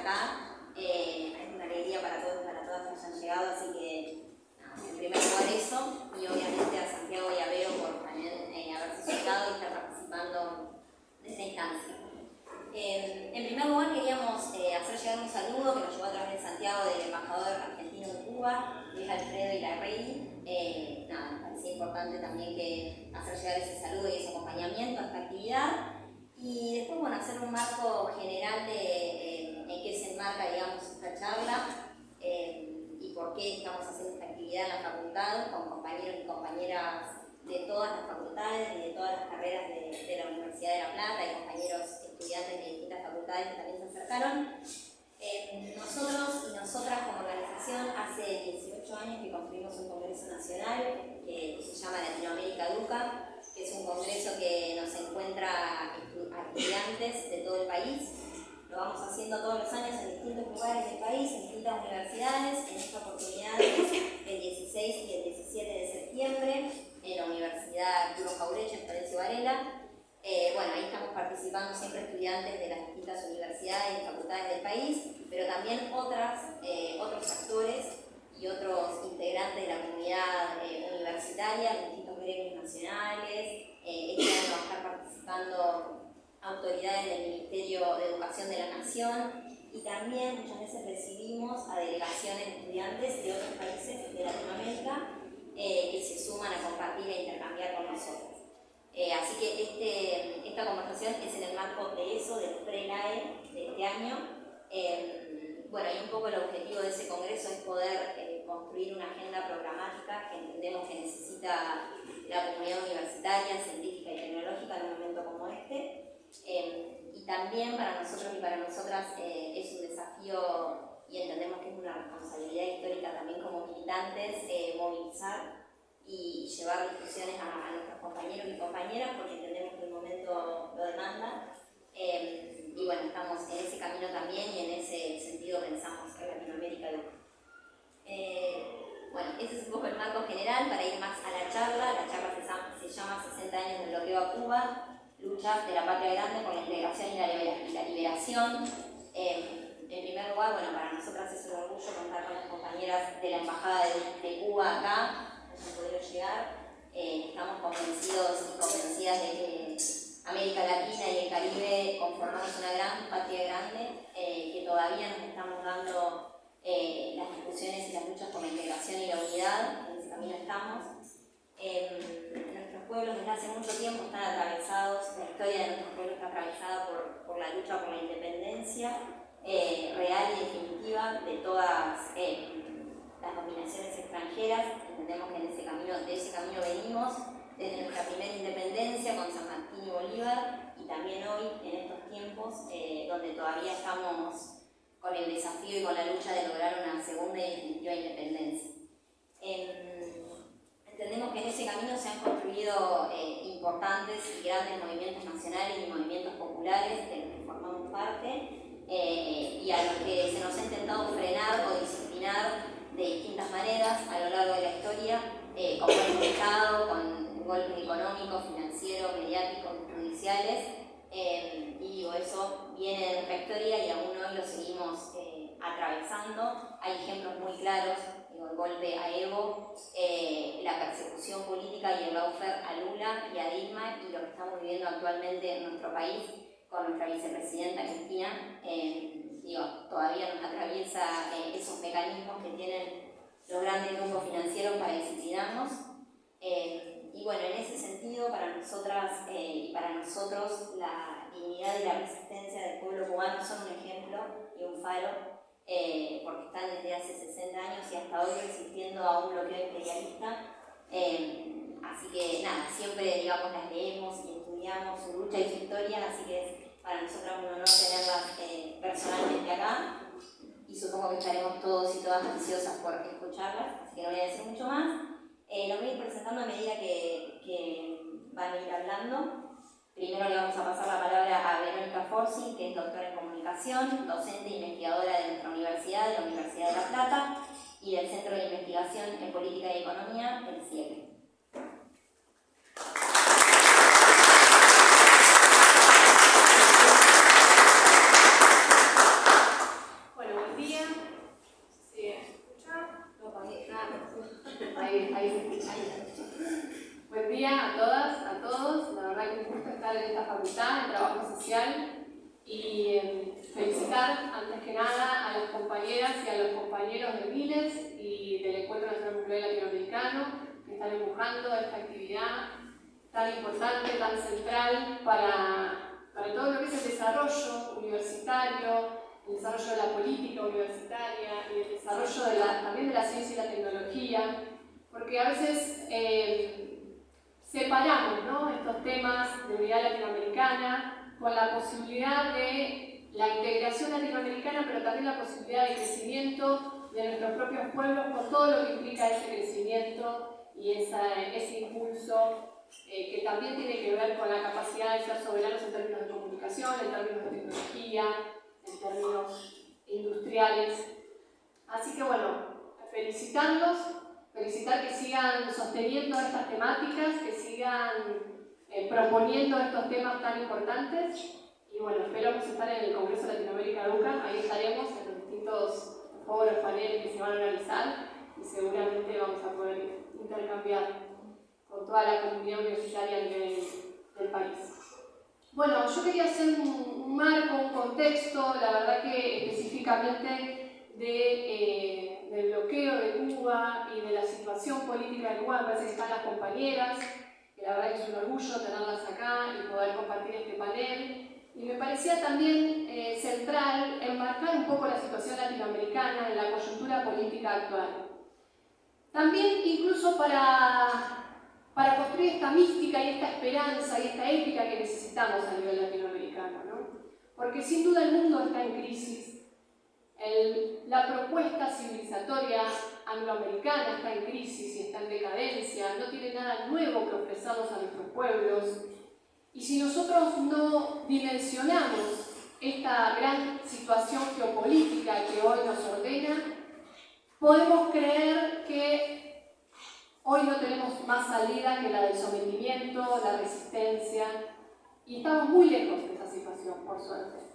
acá. Es una alegría para todos y para todas que hayan llegado, así que en primer lugar eso, y obviamente a Santiago y a Vero por también haberse llegado y estar participando de esta instancia. En primer lugar queríamos hacer llegar un saludo que nos llegó a través de Santiago del embajador argentino en Cuba, Luis Alfredo Ilarregui. Me parecía importante también que hacer llegar ese saludo y ese acompañamiento a esta actividad. Y después, bueno, hacer un marco general de en qué se enmarca, digamos, esta charla y por qué estamos haciendo esta actividad en la facultad con compañeros y compañeras de todas las facultades y de todas las carreras de la Universidad de La Plata y compañeros estudiantes de distintas facultades que también se acercaron. Nosotros y nosotras como organización hace 18 años que construimos un congreso nacional que se llama Latinoamérica Educa, que es un congreso que nos encuentra a estudiantes de todo el país. Lo vamos haciendo todos los años en distintos lugares del país, en distintas universidades. En esta oportunidad el 16 y el 17 de septiembre en la Universidad Arturo Jauretche en Florencio Varela. Ahí estamos participando siempre estudiantes de las distintas universidades y facultades del país, pero también otros actores y otros integrantes de la comunidad universitaria, de distintos gremios nacionales. Este año va a estar participando autoridades del Ministerio de Educación de la Nación y también muchas veces recibimos a delegaciones de estudiantes de otros países de Latinoamérica que se suman a compartir e intercambiar con nosotros. Así que esta conversación es en el marco de eso, del PRELAE de este año. Y un poco el objetivo de ese congreso es poder construir una agenda programática que entendemos que necesita la comunidad universitaria, científica y tecnológica en un momento como este. Y también para nosotros y para nosotras es un desafío y entendemos que es una responsabilidad histórica también como militantes movilizar y llevar discusiones a nuestros compañeros y compañeras porque entendemos que el momento lo demanda. Estamos en ese camino también y en ese sentido pensamos en Latinoamérica Educa. Ese es un poco el marco general para ir más a la charla. La charla se llama 60 años del bloqueo a Cuba, luchas de la patria grande por la integración y la liberación. En primer lugar, para nosotras es un orgullo contar con las compañeras de la Embajada de Cuba acá. No han podido llegar. Estamos convencidos y convencidas de que América Latina y el Caribe conformamos una gran patria grande, que todavía nos estamos dando las discusiones y las luchas por la integración y la unidad. En ese camino estamos. Nuestros pueblos desde hace mucho tiempo están atravesados, la historia de nuestros pueblos está atravesada por la lucha por la independencia real y definitiva de todas las dominaciones extranjeras. Entendemos que de ese camino venimos desde nuestra primera independencia con San Martín y Bolívar y también hoy en estos tiempos donde todavía estamos con el desafío y con la lucha de lograr una segunda y definitiva independencia. Entendemos que en ese camino se han construido importantes y grandes movimientos nacionales y movimientos populares de los que formamos parte y a los que se nos ha intentado frenar o disciplinar de distintas maneras a lo largo de la historia, con golpes de Estado, con golpes económicos, financieros, mediáticos, judiciales, eso viene de nuestra historia y aún hoy lo seguimos atravesando. Hay ejemplos muy claros, el golpe a Evo, la persecución política y el lawfare a Lula y a Dilma y lo que estamos viviendo actualmente en nuestro país con nuestra vicepresidenta Cristina. Todavía nos atraviesa esos mecanismos que tienen los grandes grupos financieros para disciplinarnos. En ese sentido, para nosotras y para nosotros, la dignidad y la resistencia del pueblo cubano son un ejemplo y un faro, porque están desde hace 60 años y hasta hoy resistiendo a un bloqueo imperialista. Así que siempre las leemos y estudiamos su lucha y su historia, así que es para nosotros un honor tenerlas personalmente acá y supongo que estaremos todos y todas ansiosas por escucharlas, así que no voy a decir mucho más. Lo voy a ir presentando a medida que van a ir hablando. Primero le vamos a pasar la palabra a Verónica Forsyth, que es doctora en comunicación, docente e investigadora de nuestra universidad, de la Universidad de La Plata, y del Centro de Investigación en Política y Economía, el CIEP. espacial y felicitar antes que nada a las compañeras y a los compañeros de Miles y del Encuentro Nacional Nuclear Latinoamericano que están empujando esta actividad tan importante, tan central para todo lo que es el desarrollo universitario, el desarrollo de la política universitaria y el desarrollo también de la ciencia y la tecnología, porque a veces separamos, ¿no?, estos temas de unidad latinoamericana con la posibilidad de la integración latinoamericana, pero también la posibilidad de crecimiento de nuestros propios pueblos con todo lo que implica ese crecimiento y ese impulso que también tiene que ver con la capacidad de ser soberanos en términos de comunicación, en términos de tecnología, en términos industriales. Así que bueno, felicitarlos, felicitar que sigan sosteniendo estas temáticas, que sigan proponiendo estos temas tan importantes y bueno, esperamos estar en el Congreso Latinoamérica Educa, ahí estaremos en los distintos foros, paneles que se van a organizar y seguramente vamos a poder intercambiar con toda la comunidad universitaria a nivel del país. Bueno, yo quería hacer un marco, un contexto, la verdad que específicamente del bloqueo de Cuba y de la situación política de Cuba. Me parece que están las compañeras, que la verdad que es un orgullo tenerlas acá y poder compartir este panel. Y me parecía también central enmarcar un poco la situación latinoamericana en la coyuntura política actual. También incluso para construir esta mística y esta esperanza y esta épica que necesitamos a nivel latinoamericano, ¿no? Porque sin duda el mundo está en crisis, la propuesta civilizatoria angloamericana está en crisis y está en decadencia, no tiene nada nuevo que ofrecernos a nuestros pueblos. Y si nosotros no dimensionamos esta gran situación geopolítica que hoy nos ordena, podemos creer que hoy no tenemos más salida que la del sometimiento, la resistencia, y estamos muy lejos de esa situación, por suerte.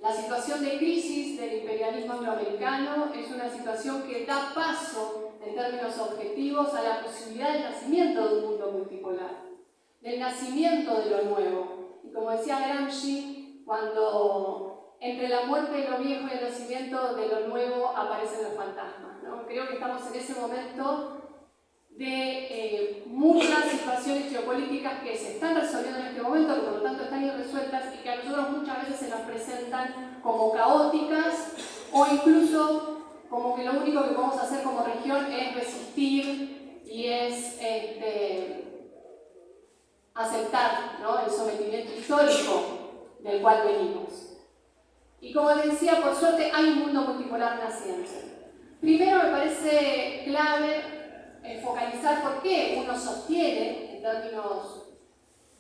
La situación de crisis del imperialismo angloamericano es una situación que da paso, en términos objetivos, a la posibilidad del nacimiento de un mundo multipolar, del nacimiento de lo nuevo. Y como decía Gramsci, cuando entre la muerte de lo viejo y el nacimiento de lo nuevo aparecen los fantasmas, ¿no? Creo que estamos en ese momento de muchas situaciones geopolíticas que se están resolviendo en este momento, que por lo tanto están irresueltas y que a nosotros muchas veces se nos presentan como caóticas o incluso como que lo único que podemos hacer como región es resistir y es aceptar, ¿no?, el sometimiento histórico del cual venimos. Y como les decía, por suerte hay un mundo multipolar naciente. Primero me parece clave focalizar por qué uno sostiene, en términos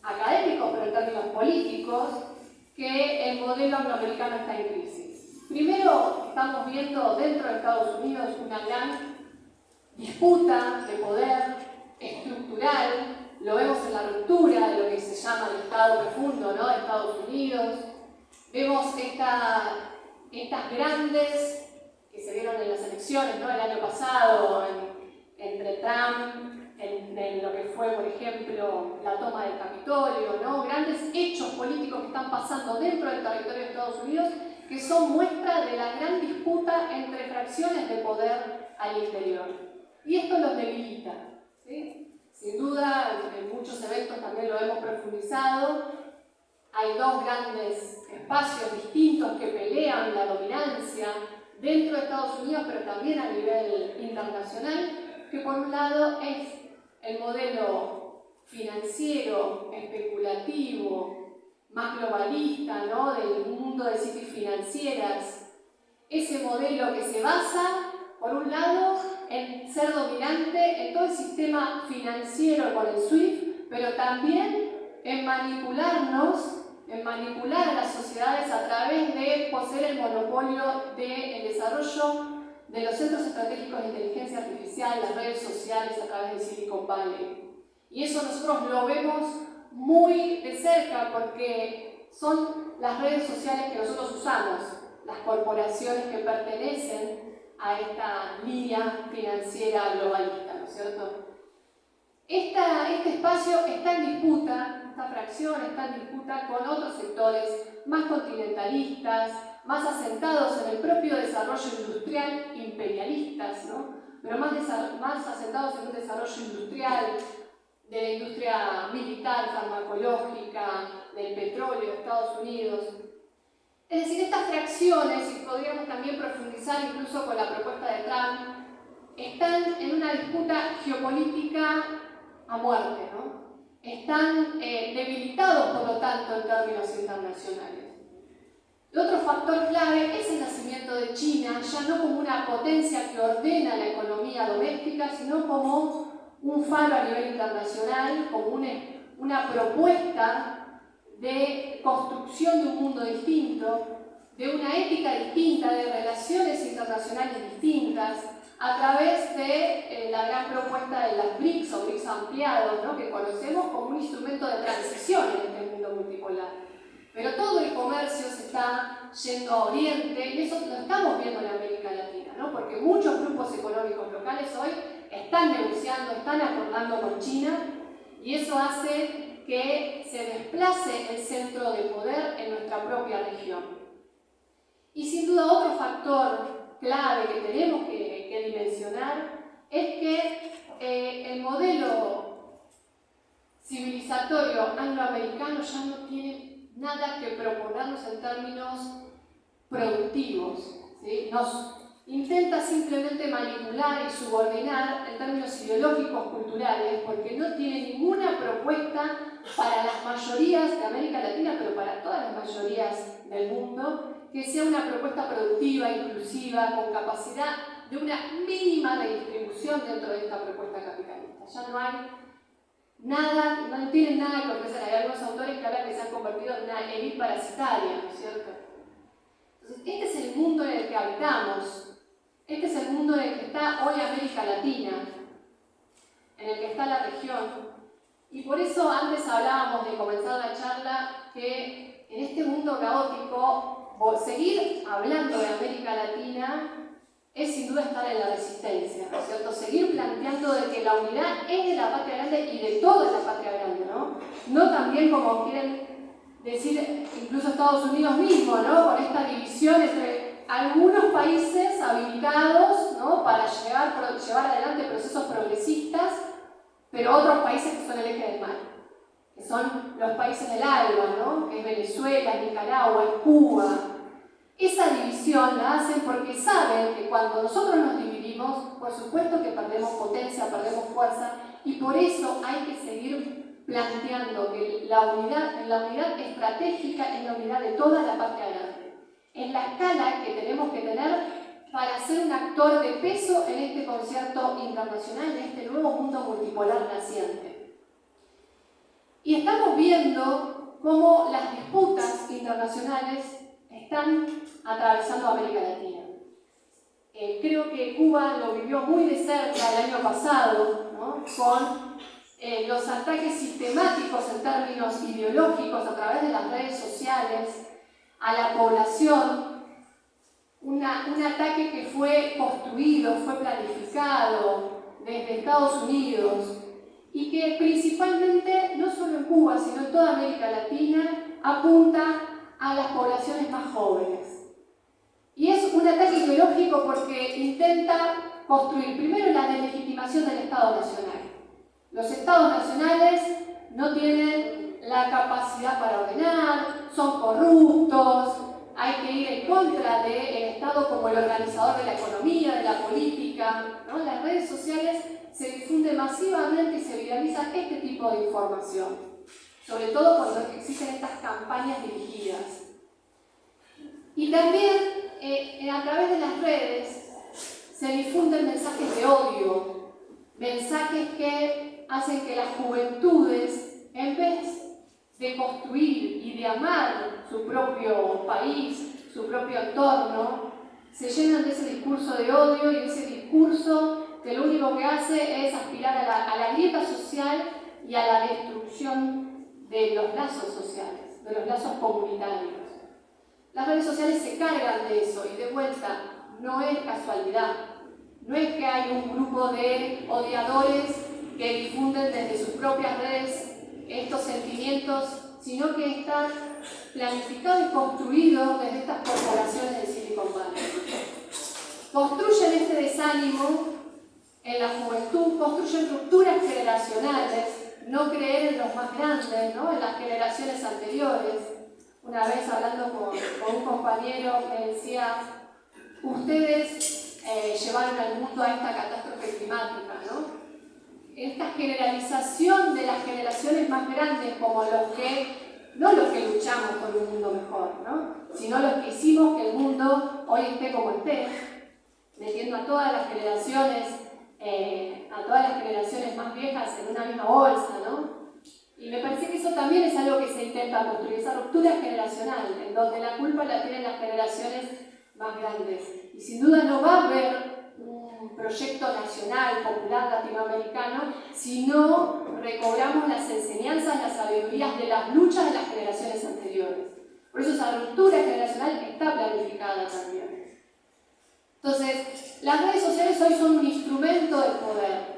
académicos, pero en términos políticos, que el modelo angloamericano está en crisis. Primero, estamos viendo dentro de Estados Unidos una gran disputa de poder estructural, lo vemos en la ruptura de lo que se llama el Estado profundo, ¿no?, de Estados Unidos. Vemos estas grandes que se vieron en las elecciones, ¿no?, el año pasado, entre Trump, en lo que fue, por ejemplo, la toma del Capitolio, ¿no?, grandes hechos políticos que están pasando dentro del territorio de Estados Unidos que son muestra de la gran disputa entre fracciones de poder al interior. Y esto los debilita, ¿sí? Sin duda, en muchos eventos también lo hemos profundizado. Hay dos grandes espacios distintos que pelean la dominancia dentro de Estados Unidos, pero también a nivel internacional, que por un lado es el modelo financiero, especulativo, más globalista, ¿no?, del mundo de cities financieras. Ese modelo que se basa, por un lado, en ser dominante en todo el sistema financiero con el SWIFT, pero también en manipularnos, en manipular a las sociedades a través de poseer el monopolio del desarrollo de los centros estratégicos de inteligencia artificial, las redes sociales a través de Silicon Valley. Y eso nosotros lo vemos muy de cerca porque son las redes sociales que nosotros usamos, las corporaciones que pertenecen a esta línea financiera globalista, ¿no es cierto? Este espacio está en disputa esta fracción está en disputa con otros sectores más continentalistas, más asentados en el propio desarrollo industrial, imperialistas, ¿no? Pero más asentados en un desarrollo industrial, de la industria militar, farmacológica, del petróleo, Estados Unidos. Es decir, estas fracciones, y podríamos también profundizar incluso con la propuesta de Trump, están en una disputa geopolítica a muerte, ¿no? Están debilitados, por lo tanto, en términos internacionales. Y otro factor clave es el nacimiento de China, ya no como una potencia que ordena la economía doméstica, sino como un faro a nivel internacional, como una propuesta de construcción de un mundo distinto, de una ética distinta, de relaciones internacionales distintas, a través de la gran propuesta de las BRICS o BRICS ampliados, ¿no? Que conocemos como un instrumento de transición en este mundo multipolar. Pero todo el comercio se está yendo a Oriente y eso lo estamos viendo en América Latina, ¿no? Porque muchos grupos económicos locales hoy están negociando, están acordando con China y eso hace que se desplace el centro de poder en nuestra propia región. Y sin duda otro factor clave que tenemos que dimensionar es que el modelo civilizatorio angloamericano ya no tiene nada que proponernos en términos productivos, ¿sí? Nos intenta simplemente manipular y subordinar en términos ideológicos, culturales, porque no tiene ninguna propuesta para las mayorías de América Latina, pero para todas las mayorías del mundo, que sea una propuesta productiva, inclusiva, con capacidad de una mínima redistribución dentro de esta propuesta capitalista. Ya no hay nada, no tienen nada que ofrecer. Hay algunos autores que hablan que se han convertido en una élite parasitaria, ¿no es cierto? Entonces, este es el mundo en el que habitamos. Este es el mundo en el que está hoy América Latina, en el que está la región. Y por eso antes hablábamos de comenzar la charla que en este mundo caótico, seguir hablando de América Latina es sin duda estar en la resistencia, ¿no es cierto? Seguir planteando de que la unidad es de la patria grande y de toda la patria grande, ¿no? No también como quieren decir incluso Estados Unidos mismo, ¿no? Con esta división entre algunos países habilitados, ¿no? Para llevar adelante procesos progresistas, pero otros países que son el eje del mal, que son los países del ALBA, ¿no? Que es Venezuela, Nicaragua, Cuba. Esa división la hacen porque saben que cuando nosotros nos dividimos, por supuesto que perdemos potencia, perdemos fuerza, y por eso hay que seguir planteando que la unidad estratégica es la unidad de toda la patria grande. Es la escala que tenemos que tener para ser un actor de peso en este concierto internacional, en este nuevo mundo multipolar naciente. Y estamos viendo cómo las disputas internacionales están atravesando América Latina. Creo que Cuba lo vivió muy de cerca el año pasado, ¿no? Con los ataques sistemáticos en términos ideológicos a través de las redes sociales a la población, un ataque que fue construido, fue planificado desde Estados Unidos y que principalmente, no solo en Cuba, sino en toda América Latina, apunta a las poblaciones más jóvenes. Y es un ataque ideológico porque intenta construir primero la deslegitimación del Estado Nacional. Los Estados nacionales no tienen la capacidad para ordenar, son corruptos, hay que ir en contra del Estado como el organizador de la economía, de la política, ¿no? En las redes sociales se difunde masivamente y se viraliza este tipo de información, sobre todo cuando existen estas campañas dirigidas. Y también a través de las redes se difunden mensajes de odio, mensajes que hacen que las juventudes, en vez de construir y de amar su propio país, su propio entorno, se llenan de ese discurso de odio y de ese discurso que lo único que hace es aspirar a la grieta social y a la destrucción de los lazos sociales, de los lazos comunitarios. Las redes sociales se cargan de eso y de vuelta, no es casualidad. No es que hay un grupo de odiadores que difunden desde sus propias redes estos sentimientos, sino que están planificados y construidos desde estas corporaciones de Silicon Valley. Construyen este desánimo en la juventud, construyen rupturas generacionales, no creer en los más grandes, ¿no? En las generaciones anteriores. Una vez hablando con un compañero me decía, ustedes llevaron al mundo a esta catástrofe climática, ¿no? Esta generalización de las generaciones más grandes como no los que luchamos por un mundo mejor, ¿no? Sino los que hicimos que el mundo hoy esté como esté, metiendo a todas las generaciones más viejas en una misma bolsa, ¿no? Y me parece que eso también es algo que se intenta construir, esa ruptura generacional, en donde la culpa la tienen las generaciones más grandes. Y sin duda no va a haber un proyecto nacional, popular, latinoamericano, si no recobramos las enseñanzas, las sabidurías de las luchas de las generaciones anteriores. Por eso esa ruptura generacional está planificada también. Entonces, las redes sociales hoy son un instrumento del poder.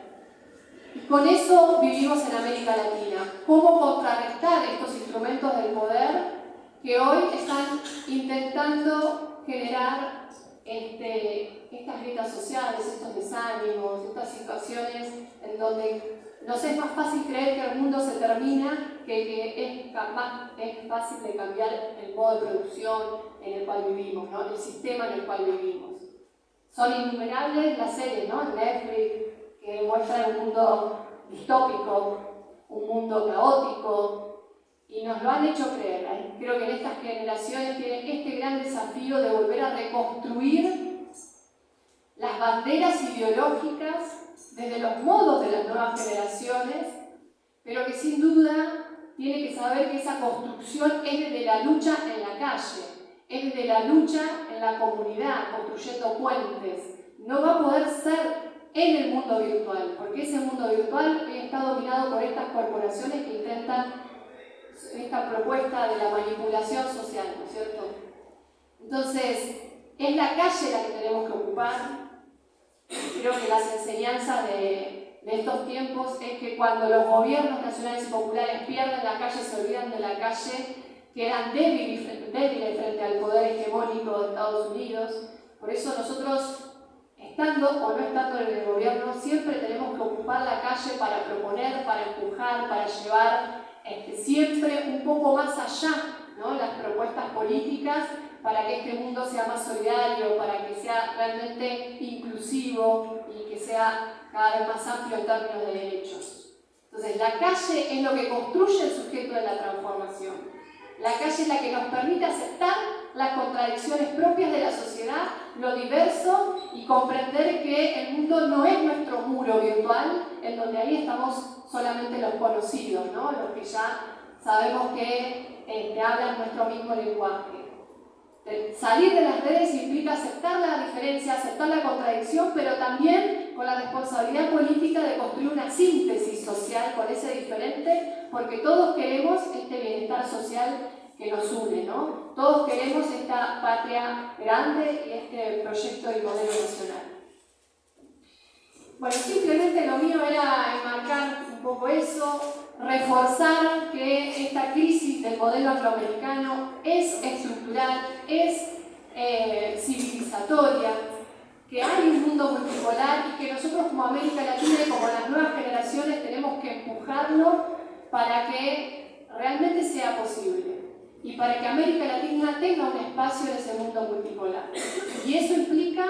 Y con eso vivimos en América Latina. ¿Cómo contrarrestar estos instrumentos del poder que hoy están intentando generar estas grietas sociales, estos desánimos, estas situaciones en donde nos es más fácil creer que el mundo se termina que es fácil de cambiar el modo de producción en el cual vivimos, ¿no? El sistema en el cual vivimos? Son innumerables las series, ¿no? En Netflix, que muestran un mundo distópico, un mundo caótico, y nos lo han hecho creer. Creo que en estas generaciones tienen este gran desafío de volver a reconstruir las banderas ideológicas desde los modos de las nuevas generaciones, pero que sin duda tiene que saber que esa construcción es desde la lucha en la calle, es desde la lucha en la comunidad, construyendo puentes. No va a poder ser en el mundo virtual, porque ese mundo virtual está dominado por estas corporaciones que intentan esta propuesta de la manipulación social, ¿no es cierto? Entonces, es la calle la que tenemos que ocupar. Creo que las enseñanzas de estos tiempos es que cuando los gobiernos nacionales y populares pierden la calle, se olvidan de la calle, quedan débiles frente al poder hegemónico de Estados Unidos. Por eso nosotros, estando o no estando en el gobierno, siempre tenemos que ocupar la calle para proponer, para empujar, para llevar siempre un poco más allá, ¿no? Las propuestas políticas para que este mundo sea más solidario, para que sea realmente inclusivo y que sea cada vez más amplio en términos de derechos. Entonces, la calle es lo que construye el sujeto de la transformación. La calle es la que nos permite aceptar las contradicciones propias de la sociedad, lo diverso, y comprender que el mundo no es nuestro muro virtual, en donde ahí estamos solamente los conocidos, ¿no? Los que ya sabemos que hablan nuestro mismo lenguaje. Salir de las redes implica aceptar la diferencia, aceptar la contradicción, pero también con la responsabilidad política de construir una síntesis social con ese diferente, porque todos queremos este bienestar social que nos une, ¿no? Todos queremos esta patria grande y este proyecto y modelo nacional. Bueno, simplemente lo mío era enmarcar un poco eso, reforzar que esta crisis del modelo angloamericano es estructural, es civilizatoria, que hay un mundo multipolar y que nosotros como América Latina y como las nuevas generaciones tenemos que empujarlo para que realmente sea posible y para que América Latina tenga un espacio en ese mundo multipolar. Y eso implica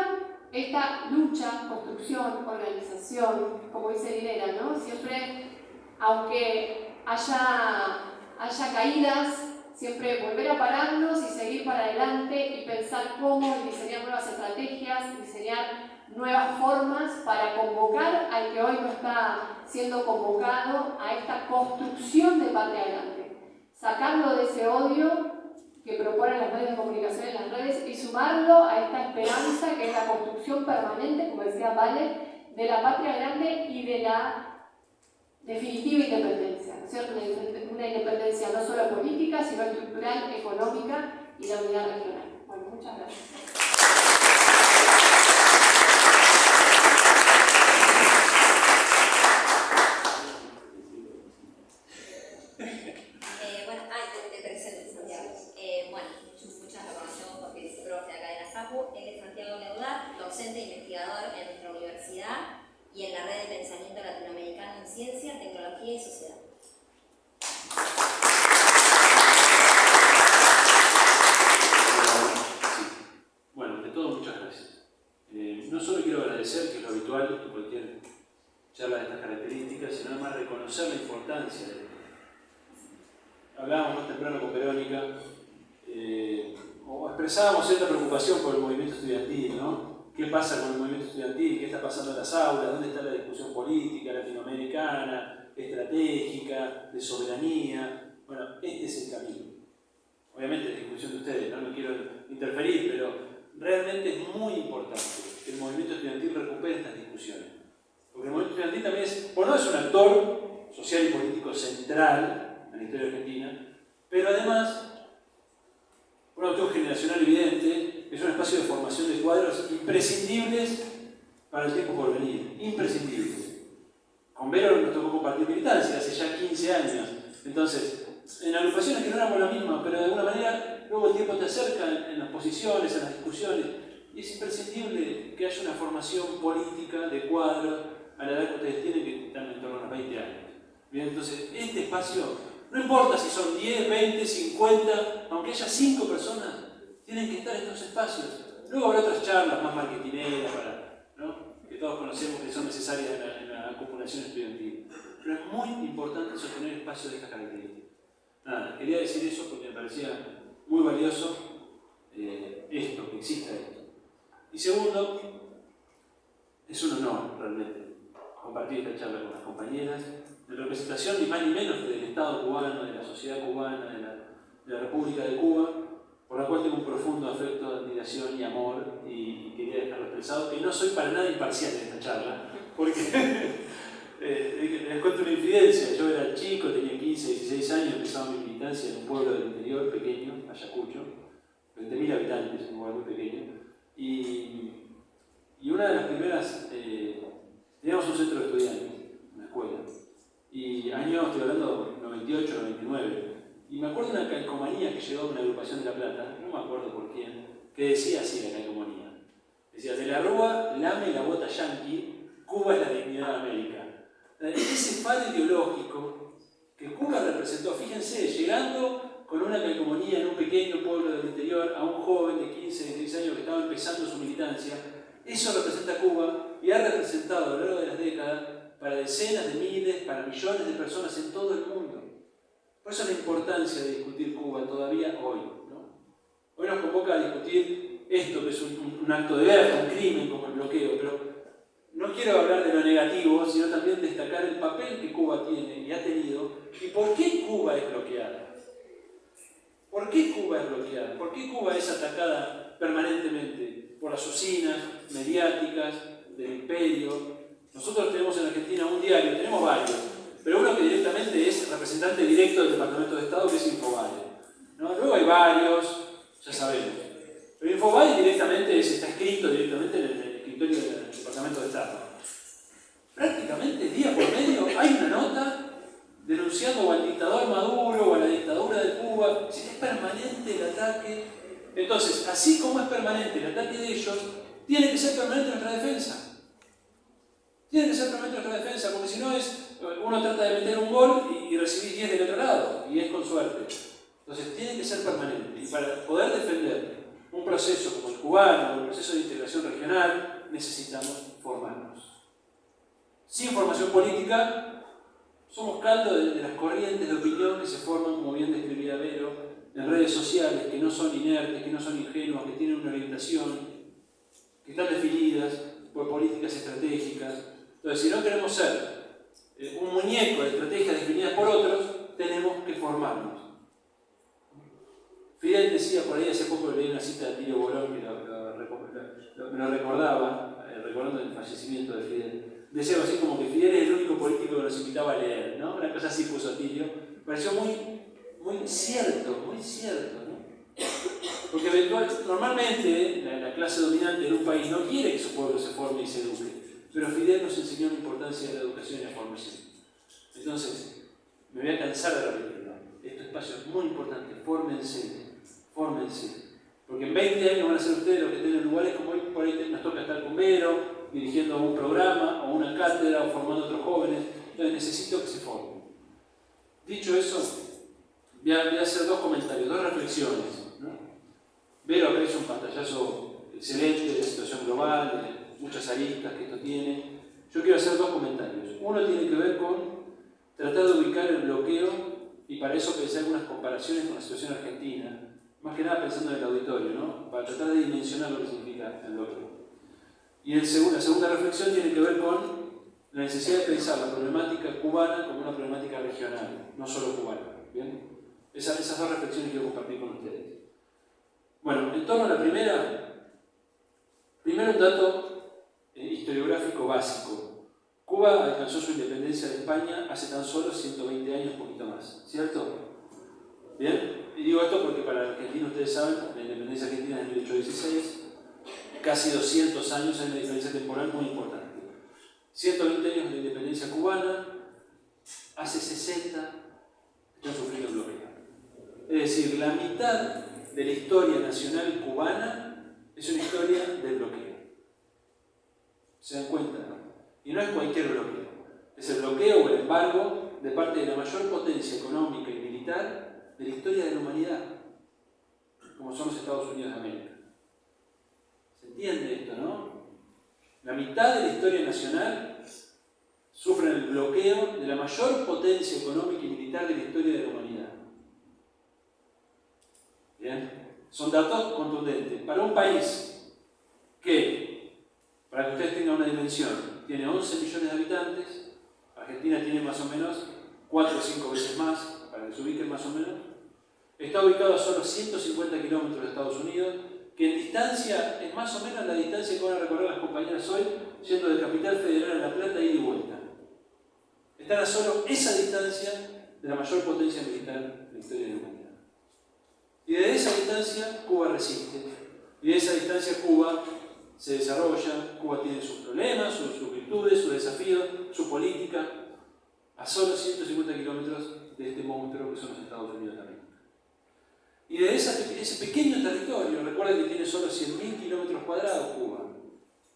esta lucha, construcción, organización, como dice Dilera, ¿no? Siempre, aunque haya caídas, siempre volver a pararnos y seguir para adelante y pensar cómo diseñar nuevas estrategias, diseñar nuevas formas para convocar al que hoy no está siendo convocado a esta construcción de patria grande. Sacarlo de ese odio que proponen los medios de comunicación en las redes y sumarlo a esta esperanza que es la construcción permanente, como decía Vale, de la patria grande y de la definitiva independencia, ¿no es cierto? Una independencia no solo política, sino estructural, económica y la unidad regional. Bueno, muchas gracias. docente e investigador en nuestra universidad y en la red de pensamiento latinoamericano en ciencia, tecnología y sociedad. Bueno, ante todo, muchas gracias. No solo quiero agradecer, que es lo habitual en cualquier charla de estas características, sino además reconocer la importancia de esto. Hablábamos más temprano con Verónica, o expresábamos cierta preocupación por el movimiento estudiantil, ¿no? ¿Qué pasa con el movimiento estudiantil? ¿Qué está pasando en las aulas? ¿Dónde está la discusión política, latinoamericana, estratégica, de soberanía? Bueno, este es el camino. Obviamente es discusión de ustedes, no quiero interferir, pero realmente es muy importante que el movimiento estudiantil recupere estas discusiones. Porque el movimiento estudiantil también es, por no es un actor social y político central en la historia argentina, pero además un actor generacional evidente, es un espacio de formación de cuadros imprescindibles para el tiempo por venir, imprescindibles. Con Vero nos tocó compartir militancia hace ya 15 años, entonces, en agrupaciones que no éramos la misma, pero de alguna manera luego el tiempo te acerca en las posiciones, en las discusiones, y es imprescindible que haya una formación política de cuadros a la edad que ustedes tienen, que están en torno a los 20 años. Bien, entonces, este espacio, no importa si son 10, 20, 50, aunque haya 5 personas, tienen que estar en estos espacios. Luego habrá otras charlas más marketineras, ¿no? Que todos conocemos que son necesarias en la acumulación estudiantil. Pero es muy importante sostener espacios de estas características. Nada, quería decir eso porque me parecía muy valioso esto, que exista esto. Y segundo, es un honor realmente compartir esta charla con las compañeras, de representación ni más ni menos que del Estado cubano, de la sociedad cubana, de la República de Cuba, por la cual tengo un profundo afecto, admiración y amor, y quería dejarlo expresado, que no soy para nada imparcial en esta charla, porque les cuento una infidencia. Yo era chico, tenía 15, 16 años, empezaba mi militancia en un pueblo del interior pequeño, Ayacucho, 20.000 habitantes, un lugar muy pequeño, y una de las primeras, teníamos un centro de estudiantes, una escuela, y años, estoy hablando 98, 99, y me acuerdo de una calcomanía que llegó a una agrupación de La Plata, no me acuerdo por quién, que decía así la calcomanía, decía: de la Rúa lame la bota yanqui, Cuba es la dignidad de América. Ese padre ideológico que Cuba representó, fíjense, llegando con una calcomanía en un pequeño pueblo del interior a un joven de 15, 16 años que estaba empezando su militancia, eso representa a Cuba y ha representado a lo largo de las décadas para decenas de miles, para millones de personas en todo el mundo. Por eso la importancia de discutir Cuba todavía hoy, ¿no? Hoy nos convoca a discutir esto, que es un acto de guerra, un crimen como el bloqueo, pero no quiero hablar de lo negativo, sino también destacar el papel que Cuba tiene y ha tenido y por qué Cuba es bloqueada. ¿Por qué Cuba es bloqueada? ¿Por qué Cuba es atacada permanentemente por las usinas mediáticas del imperio? Nosotros tenemos en Argentina un diario, tenemos varios, pero uno que directamente es representante directo del Departamento de Estado, que es Infobae, ¿no? Luego hay varios, ya sabemos. Pero Infobae directamente está escrito directamente en el escritorio del Departamento de Estado. Prácticamente día por medio hay una nota denunciando al dictador Maduro o a la dictadura de Cuba. Es permanente el ataque. Entonces, así como es permanente el ataque de ellos, tiene que ser permanente nuestra defensa. Tiene que ser permanente nuestra defensa, porque si no uno trata de meter un gol y recibir 10 del otro lado, y es con suerte. Entonces, tiene que ser permanente. Y para poder defender un proceso como el cubano, un proceso de integración regional, necesitamos formarnos. Sin formación política, somos caldo de las corrientes de opinión que se forman, como bien describía Vero, en redes sociales, que no son inertes, que no son ingenuas, que tienen una orientación, que están definidas por políticas estratégicas. Entonces, si no queremos ser un muñeco de estrategias definidas por otros, tenemos que formarnos. Fidel decía por ahí, hace poco leí una cita de Tilio Borón, que me lo recordaba, recordando el fallecimiento de Fidel. Decía algo así como que Fidel es el único político que nos invitaba a leer, ¿no? Una cosa así puso Tilio. Me pareció muy cierto, ¿no? Porque normalmente la clase dominante en un país no quiere que su pueblo se forme y se eduque, pero Fidel nos enseñó la importancia de la educación y la formación. Entonces, me voy a cansar de repetirlo. Este espacio es muy importante, fórmense, porque Porque en 20 años van a ser ustedes los que estén en lugares como hoy, por ahí nos toca estar con Vero, dirigiendo un programa, o una cátedra, o formando a otros jóvenes. Entonces necesito que se formen. Dicho eso, voy a hacer dos comentarios, dos reflexiones, ¿no? Vero acá hizo un pantallazo excelente de la situación global, de muchas aristas que esto tiene. Yo quiero hacer dos comentarios. Uno tiene que ver con tratar de ubicar el bloqueo, y para eso pensé algunas comparaciones con la situación argentina, más que nada pensando en el auditorio, ¿no? Para tratar de dimensionar lo que significa el bloqueo. Y la segunda reflexión tiene que ver con la necesidad de pensar la problemática cubana como una problemática regional, no solo cubana. ¿Bien? Esas dos reflexiones quiero compartir con ustedes. Bueno, en torno a la primero un dato historiográfico básico. Cuba alcanzó su independencia de España hace tan solo 120 años, poquito más, ¿cierto? ¿Bien? Y digo esto porque para Argentina, ustedes saben, la independencia argentina es de 1816, casi 200 años, hay una diferencia temporal muy importante. 120 años de la independencia cubana, hace 60 están sufriendo bloqueo. Es decir, la mitad de la historia nacional cubana es una historia de bloqueo. ¿Se dan cuenta? Y no es cualquier bloqueo. Es el bloqueo o el embargo de parte de la mayor potencia económica y militar de la historia de la humanidad, como son los Estados Unidos de América. ¿Se entiende esto, no? La mitad de la historia nacional sufre el bloqueo de la mayor potencia económica y militar de la historia de la humanidad. ¿Bien? Son datos contundentes. Para un país que, para que ustedes tengan una dimensión, tiene 11 millones de habitantes, Argentina tiene más o menos 4 o 5 veces más, para que se ubiquen más o menos, está ubicado a solo 150 kilómetros de Estados Unidos, que en distancia es más o menos la distancia que van a recorrer las compañeras hoy, yendo de Capital Federal a La Plata ida y vuelta. Están a solo esa distancia de la mayor potencia militar de la historia de la humanidad. Y desde esa distancia Cuba resiste. Y de esa distancia Cuba se desarrolla, Cuba tiene sus problemas, sus virtudes, sus desafíos, su política, a solo 150 kilómetros de este monstruo que son los Estados Unidos de América. Y de ese pequeño territorio, recuerden que tiene solo 100.000 kilómetros cuadrados Cuba.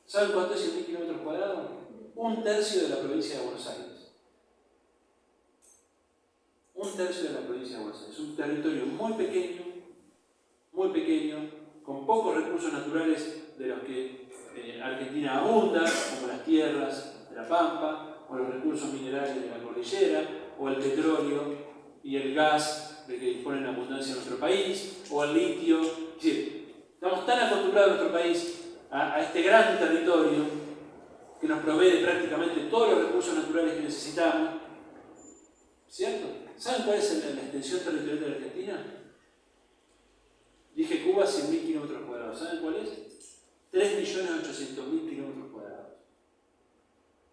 ¿Saben cuánto es 100.000 kilómetros cuadrados? 1/3 de la provincia de Buenos Aires. 1/3 de la provincia de Buenos Aires. Es un territorio muy pequeño, con pocos recursos naturales de los que Argentina abunda, como las tierras de la Pampa, o los recursos minerales de la cordillera, o el petróleo y el gas de que dispone en abundancia en nuestro país, o el litio. Es decir, estamos tan acostumbrados en nuestro país a este gran territorio que nos provee de prácticamente todos los recursos naturales que necesitamos, ¿cierto? ¿Saben cuál es la extensión territorial de la Argentina? Dije Cuba, 100.000 kilómetros cuadrados. ¿Saben cuál es? 3.800.000 kilómetros cuadrados.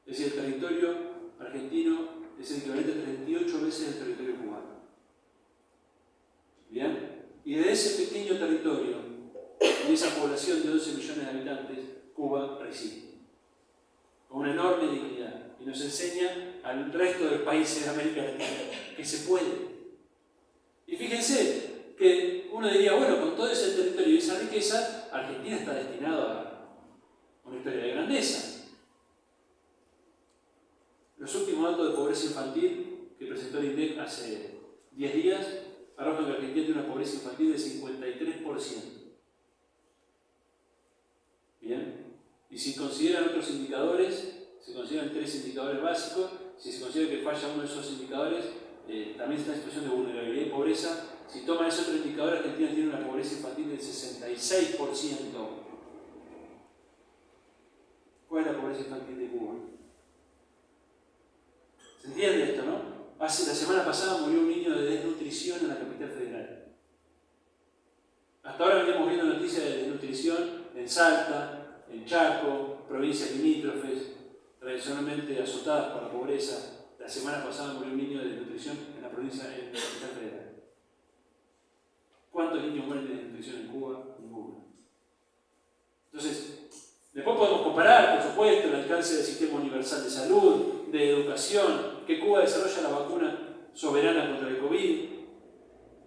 Es decir, el territorio argentino es el equivalente a 38 veces el territorio cubano. ¿Bien? Y de ese pequeño territorio, de esa población de 11 millones de habitantes, Cuba resiste. Con una enorme dignidad. Y nos enseña al resto de los países de América Latina que se puede. Y fíjense que uno diría, bueno, con todo ese territorio y esa riqueza, Argentina está destinado a una historia de grandeza. Los últimos datos de pobreza infantil que presentó el INDEC hace 10 días arrojan que Argentina tiene una pobreza infantil de 53%. ¿Bien? Y si consideran otros indicadores, se consideran 3 indicadores básicos, si se considera que falla uno de esos indicadores, también está en situación de vulnerabilidad y pobreza. Si toman ese otro indicador, Argentina tiene una pobreza infantil del 66%. ¿Cuál es la pobreza infantil de Cuba? ¿Se entiende esto, no? La semana pasada murió un niño de desnutrición en la capital federal. Hasta ahora veníamos viendo noticias de desnutrición en Salta, en Chaco, provincias limítrofes, tradicionalmente azotadas por la pobreza. La semana pasada murió un niño de desnutrición en la capital federal. ¿Cuántos niños mueren de desnutrición en Cuba? Ninguno. Entonces, después podemos comparar, por supuesto, el alcance del sistema universal de salud, de educación, que Cuba desarrolla la vacuna soberana contra el COVID.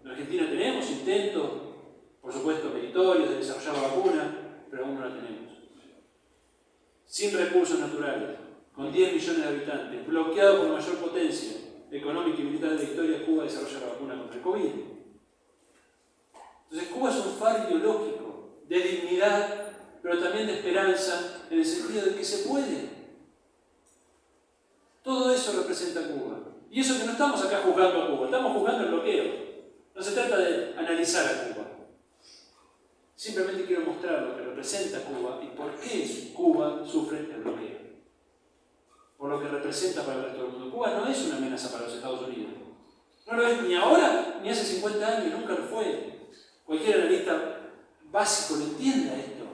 En Argentina tenemos intentos, por supuesto, militares laboratorios, de desarrollar la vacuna, pero aún no la tenemos. Sin recursos naturales, con 10 millones de habitantes, bloqueado por la mayor potencia económica y militar de la historia, Cuba desarrolla la vacuna contra el COVID. Entonces Cuba es un faro ideológico de dignidad, pero también de esperanza, en el sentido de que se puede. Todo eso representa a Cuba. Y eso que no estamos acá juzgando a Cuba, estamos juzgando el bloqueo. No se trata de analizar a Cuba. Simplemente quiero mostrar lo que representa Cuba y por qué Cuba sufre el bloqueo. Por lo que representa para el resto del mundo. Cuba no es una amenaza para los Estados Unidos. No lo es ni ahora ni hace 50 años, nunca lo fue. Cualquier analista básico lo entienda esto.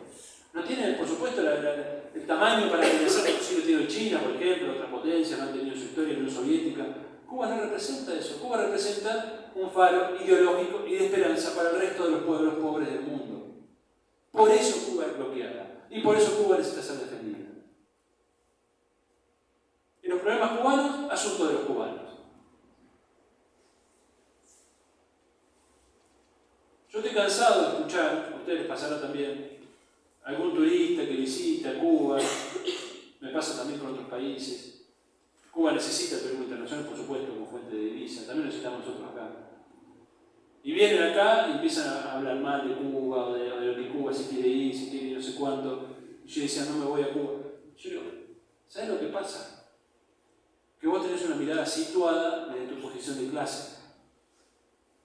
No tiene, por supuesto, el tamaño para amenazar lo que sí lo tiene China, por ejemplo, otras potencias no han tenido su historia, la Unión Soviética. Cuba no representa eso. Cuba representa un faro ideológico y de esperanza para el resto de los pueblos pobres del mundo. Por eso Cuba es bloqueada. Y por eso Cuba necesita ser defendida. Y los problemas cubanos, asunto de los cubanos. Yo estoy cansado de escuchar, a ustedes les pasará también, algún turista que visita Cuba, me pasa también con otros países. Cuba necesita el turismo internacional, por supuesto, como fuente de divisa, también necesitamos nosotros acá. Y vienen acá y empiezan a hablar mal de Cuba, o de lo que Cuba si quiere ir no sé cuánto. Y yo decía, no me voy a Cuba. Yo digo, ¿sabes lo que pasa? Que vos tenés una mirada situada desde tu posición de clase.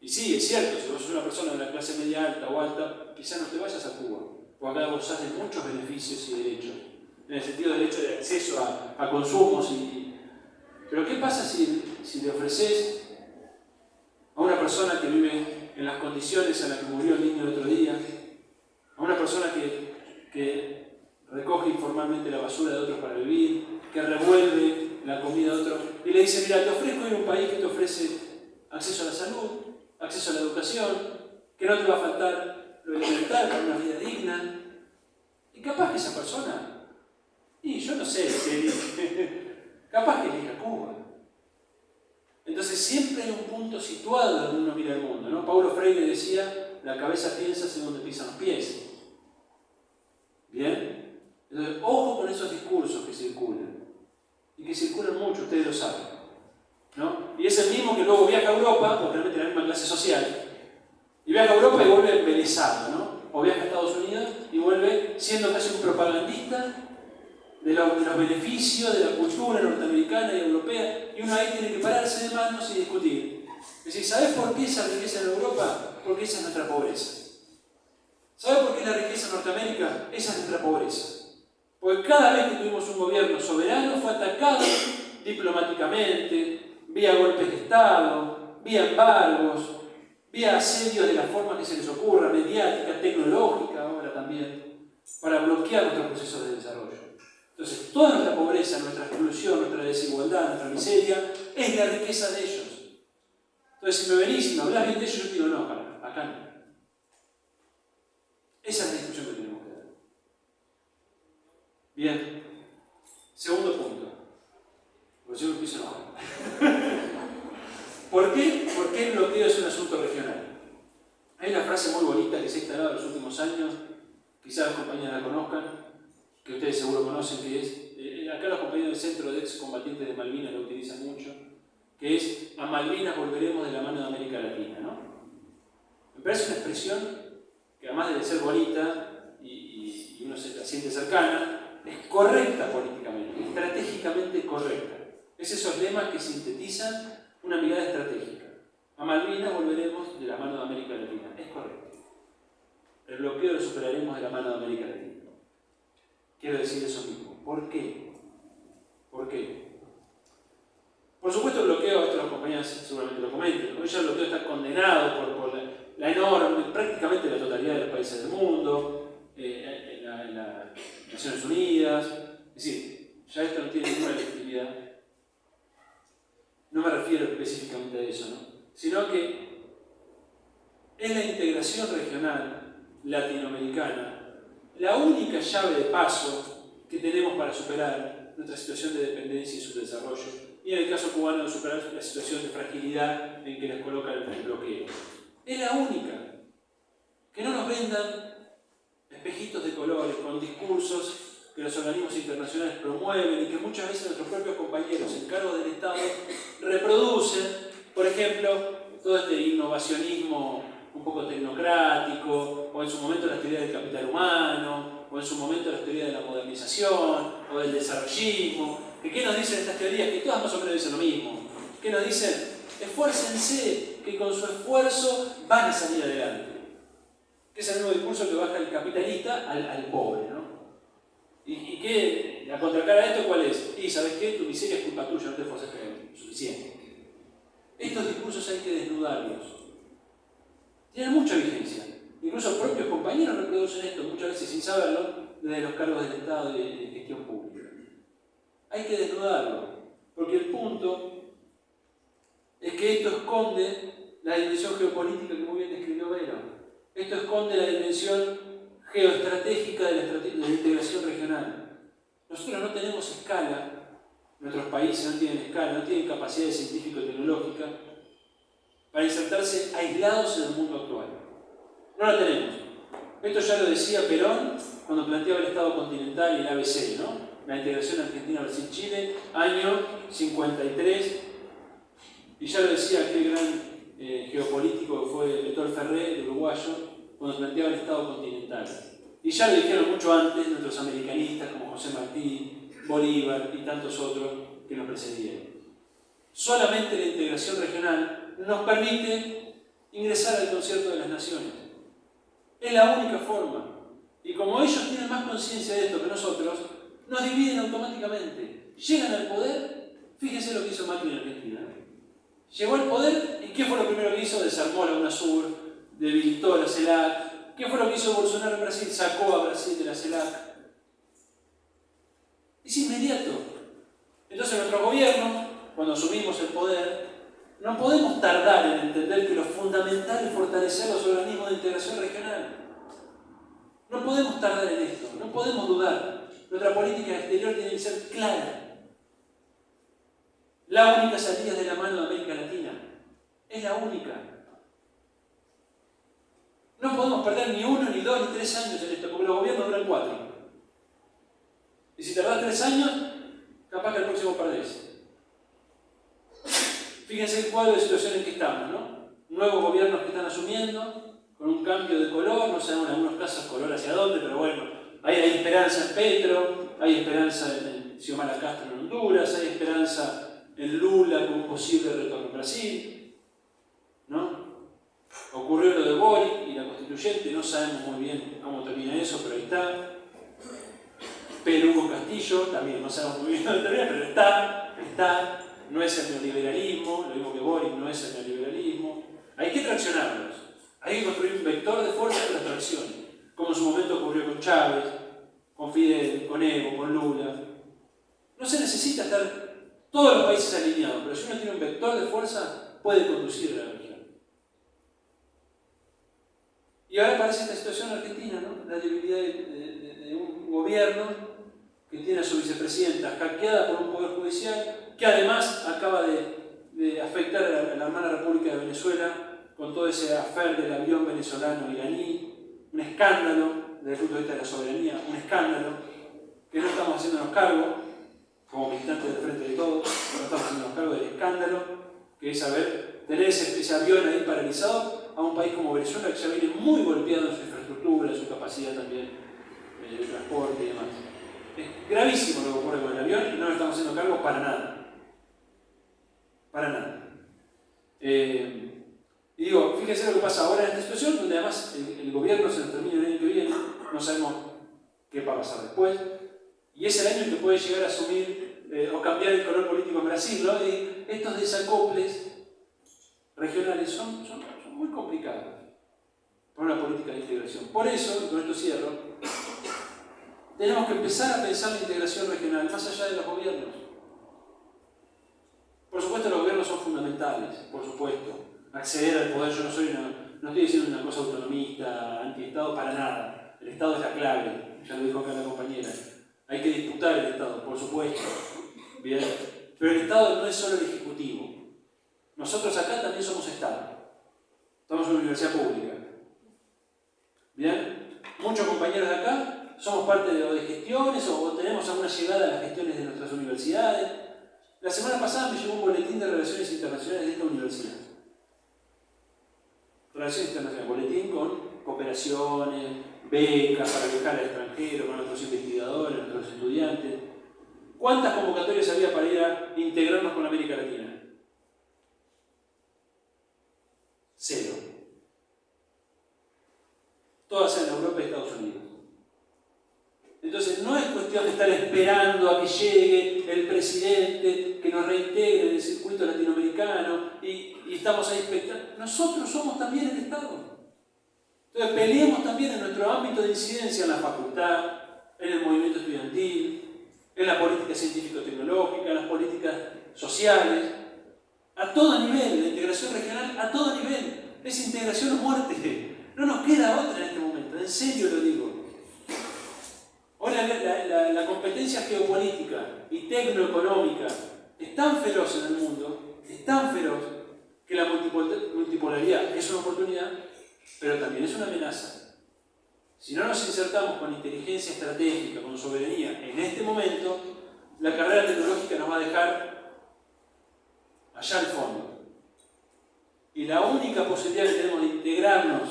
Y sí, es cierto, si vos sos una persona de la clase media alta o alta, quizás no te vayas a Cuba, porque acá gozás de muchos beneficios y derechos, en el sentido del derecho de acceso a consumos. Pero ¿qué pasa si le ofreces a una persona que vive en las condiciones en las que murió el niño el otro día, a una persona que recoge informalmente la basura de otros para vivir, que revuelve la comida de otros, y le dice, mira, te ofrezco ir a un país que te ofrece acceso a la salud, acceso a la educación, que no te va a faltar lo elemental para una vida digna? Y capaz que esa persona, y yo no sé, capaz que elija Cuba. Entonces siempre hay un punto situado donde uno mira el mundo, ¿no? Paulo Freire decía, la cabeza piensa según donde piensan los pies. ¿Bien? Entonces, ojo con esos discursos que circulan. Y que circulan mucho, ustedes lo saben, ¿no? Y es el mismo que luego viaja a Europa, porque realmente es la misma clase social, y viaja a Europa y vuelve embelesado, ¿no? O viaja a Estados Unidos y vuelve siendo casi un propagandista de los beneficios de la cultura norteamericana y europea, y uno ahí tiene que pararse de manos y discutir. Es decir, ¿sabes por qué esa riqueza en Europa? Porque esa es nuestra pobreza. ¿Sabes por qué la riqueza en Norteamérica? Esa es nuestra pobreza. Porque cada vez que tuvimos un gobierno soberano fue atacado diplomáticamente, vía golpes de Estado, vía embargos, vía asedios de la forma que se les ocurra, mediática, tecnológica ahora también, para bloquear nuestros procesos de desarrollo. Entonces, toda nuestra pobreza, nuestra exclusión, nuestra desigualdad, nuestra miseria, es la riqueza de ellos. Entonces, si me venís y me hablas bien de ellos, yo te digo, no, acá no. Esa es la discusión que tenemos que dar. Bien. Segundo punto. Porque yo empiezo a enojar. ¿Por qué el bloqueo es un asunto regional? Hay una frase muy bonita que se ha instalado en los últimos años, quizás los compañeros la conozcan, que ustedes seguro conocen, que es, acá los compañeros del Centro de Excombatientes de Malvinas lo utilizan mucho, que es, a Malvinas volveremos de la mano de América Latina, ¿no? Me parece una expresión que además de ser bonita y uno se la siente cercana, es correcta políticamente, estratégicamente correcta. Es esos lemas que sintetizan una mirada estratégica. A Malvinas volveremos de la mano de América Latina. Es correcto. El bloqueo lo superaremos de la mano de América Latina. Quiero decir eso mismo. ¿Por qué? ¿Por qué? Por supuesto el bloqueo, esto los compañeros seguramente lo comentan, hoy ya el bloqueo está condenado por la enorme, prácticamente la totalidad de los países del mundo, en las Naciones Unidas. Es decir, ya esto no tiene ninguna legitimidad. No me refiero específicamente a eso, ¿no? Sino que es la integración regional latinoamericana la única llave de paso que tenemos para superar nuestra situación de dependencia y subdesarrollo, y en el caso cubano de superar la situación de fragilidad en que les coloca el bloqueo. Es la única. Que no nos vendan espejitos de colores con discursos que los organismos internacionales promueven y que muchas veces nuestros propios compañeros en cargos del Estado reproducen. Por ejemplo, todo este innovacionismo un poco tecnocrático, o en su momento las teorías del capital humano, o en su momento las teorías de la modernización, o del desarrollismo. ¿Qué nos dicen estas teorías? Que todas más o menos dicen lo mismo. ¿Qué nos dicen? Esfuércense, que con su esfuerzo van a salir adelante. Que es el nuevo discurso que baja el capitalista al pobre, ¿no? ¿Y qué? La contracara a esto, ¿cuál es? Y ¿sabes qué? Tu miseria es culpa tuya, no te esforzaste suficiente. Estos discursos hay que desnudarlos. Tienen mucha vigencia. Incluso propios compañeros reproducen esto, muchas veces sin saberlo, desde los cargos del Estado y de gestión pública. Hay que desnudarlo, porque el punto es que esto esconde la dimensión geopolítica que muy bien describió Vero. Esto esconde la dimensión geoestratégica de la integración regional. Nosotros no tenemos escala, nuestros países no tienen escala, no tienen capacidad científico-tecnológica para insertarse aislados en el mundo actual. No la tenemos. Esto ya lo decía Perón cuando planteaba el Estado continental y el ABC, ¿no? La integración Argentina-Brasil-Chile, año 53. Y ya lo decía aquel gran geopolítico que fue Héctor Ferrer, el uruguayo, cuando planteaba el Estado continental. Y ya lo dijeron mucho antes nuestros americanistas como José Martí, Bolívar y tantos otros que nos precedieron. Solamente la integración regional nos permite ingresar al concierto de las naciones. Es la única forma. Y como ellos tienen más conciencia de esto que nosotros, nos dividen automáticamente. Llegan al poder, fíjense lo que hizo Macri en Argentina. Llegó al poder y ¿qué fue lo primero que hizo? Desarmó la UNASUR, debilitó la CELAC. ¿Qué fue lo que hizo Bolsonaro en Brasil? Sacó a Brasil de la CELAC. Es inmediato. Entonces nuestros gobiernos, cuando asumimos el poder, no podemos tardar en entender que lo fundamental es fortalecer los organismos de integración regional. No podemos tardar en esto, no podemos dudar. Nuestra política exterior tiene que ser clara. La única salida es de la mano de América Latina. Es la única. No podemos perder ni 1, ni 2, ni 3 años en esto, porque los gobiernos duran 4. Y si tardás 3 años, capaz que el próximo perdés. Fíjense el cuadro de situación en que estamos, ¿no? Nuevos gobiernos que están asumiendo, con un cambio de color, no sabemos en algunos casos color hacia dónde, pero bueno, hay esperanza en Petro, hay esperanza en Xiomara Castro en Honduras, hay esperanza en Lula con un posible retorno en Brasil, ¿no? Ocurrió lo de Boric y la constituyente, no sabemos muy bien cómo termina eso, pero ahí está. Hugo Castillo, también no sabemos muy bien dónde termina, pero está. No es el neoliberalismo, lo mismo que Boric no es el neoliberalismo. Hay que traccionarlos. Hay que construir un vector de fuerza que los traccione, como en su momento ocurrió con Chávez, con Fidel, con Evo, con Lula. No se necesita estar todos los países alineados, pero si uno tiene un vector de fuerza, puede conducir a la región. Y ahora aparece esta situación en Argentina, ¿no? La debilidad de un gobierno que tiene a su vicepresidenta hackeada por un poder judicial, que además acaba de afectar a la hermana República de Venezuela con todo ese affair del avión venezolano-iraní, un escándalo desde el punto de vista de la soberanía, un escándalo que no estamos haciéndonos cargo, como militantes del Frente de Todos, no estamos haciéndonos cargo del escándalo, que es tener ese avión ahí paralizado a un país como Venezuela, que ya viene muy golpeado en su infraestructura, en su capacidad también de transporte y demás. Es gravísimo lo que ocurre con el avión y no nos estamos haciendo cargo para nada. Para nada. Y digo, fíjense lo que pasa ahora en esta situación, donde además el gobierno se nos termina el año que viene, no sabemos qué va a pasar después, y es el año en que puede llegar a asumir o cambiar el color político en Brasil, ¿no? Y estos desacoples regionales son muy complicados para una política de integración. Por eso, y con esto cierro, tenemos que empezar a pensar la integración regional más allá de los gobiernos. Por supuesto, los gobiernos son fundamentales, por supuesto. Acceder al poder, yo no estoy diciendo una cosa autonomista, anti-Estado, para nada. El Estado es la clave, ya lo dijo acá la compañera. Hay que disputar el Estado, por supuesto. Bien. Pero el Estado no es solo el Ejecutivo. Nosotros acá también somos Estado. Estamos en una universidad pública. Bien, muchos compañeros de acá somos parte de gestiones o tenemos alguna llegada a las gestiones de nuestras universidades. La semana pasada me llegó un boletín de Relaciones Internacionales de esta universidad. Relaciones Internacionales, boletín con cooperaciones, becas para viajar al extranjero, con nuestros investigadores, nuestros estudiantes. ¿Cuántas convocatorias había para ir a integrarnos con América Latina? 0. Todas en Europa y Estados Unidos. Entonces no es cuestión de estar esperando a que llegue el presidente que nos reintegre en el circuito latinoamericano y estamos ahí expectantes. Nosotros somos también el Estado. Entonces peleemos también en nuestro ámbito de incidencia, en la facultad, en el movimiento estudiantil, en la política científico-tecnológica, en las políticas sociales, a todo nivel, la integración regional a todo nivel. Es integración o muerte. No nos queda otra en este momento, en serio lo digo. Hoy la competencia geopolítica y tecnoeconómica es tan feroz en el mundo, es tan feroz, que la multipolaridad es una oportunidad, pero también es una amenaza. Si no nos insertamos con inteligencia estratégica, con soberanía, en este momento, la carrera tecnológica nos va a dejar allá al fondo. Y la única posibilidad que tenemos de integrarnos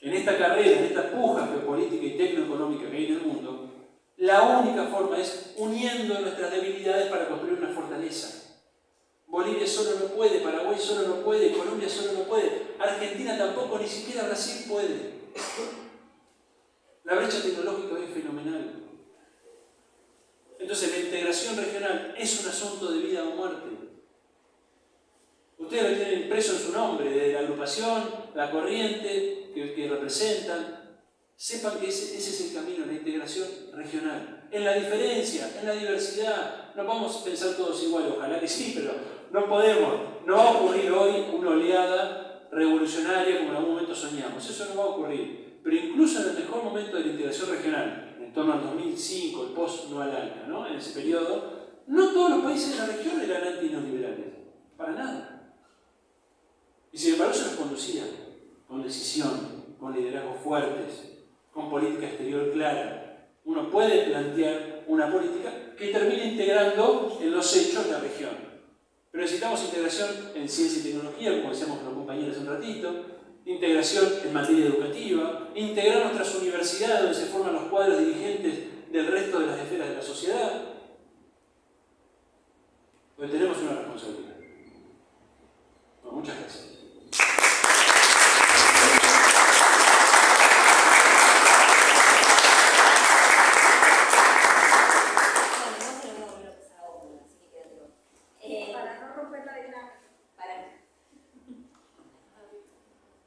en esta carrera, en esta puja geopolítica y tecnoeconómica que hay en el mundo, la única forma es uniendo nuestras debilidades para construir una fortaleza. Bolivia solo no puede, Paraguay solo no puede, Colombia solo no puede, Argentina tampoco, ni siquiera Brasil puede. La brecha tecnológica es fenomenal. Entonces la integración regional es un asunto de vida o muerte. Ustedes lo tienen impreso en su nombre, de la agrupación, la corriente que representan. Sepan que ese es el camino, la integración regional. En la diferencia, en la diversidad. No vamos a pensar todos igual, ojalá que sí, pero no podemos. No va a ocurrir hoy una oleada revolucionaria como en algún momento soñamos. Eso no va a ocurrir. Pero incluso en el mejor momento de la integración regional, en torno al 2005, el post-Noa Lalca, ¿no? En ese periodo, no todos los países de la región eran anti-neoliberales. Para nada. Y sin embargo se los conducía con decisión, con liderazgos fuertes, con política exterior clara. Uno puede plantear una política que termine integrando en los hechos la región. Pero necesitamos integración en ciencia y tecnología, como decíamos con los compañeros hace un ratito, integración en materia educativa, integrar nuestras universidades donde se forman los cuadros dirigentes del resto de las esferas de la sociedad. Porque tenemos una responsabilidad. Bueno, muchas gracias.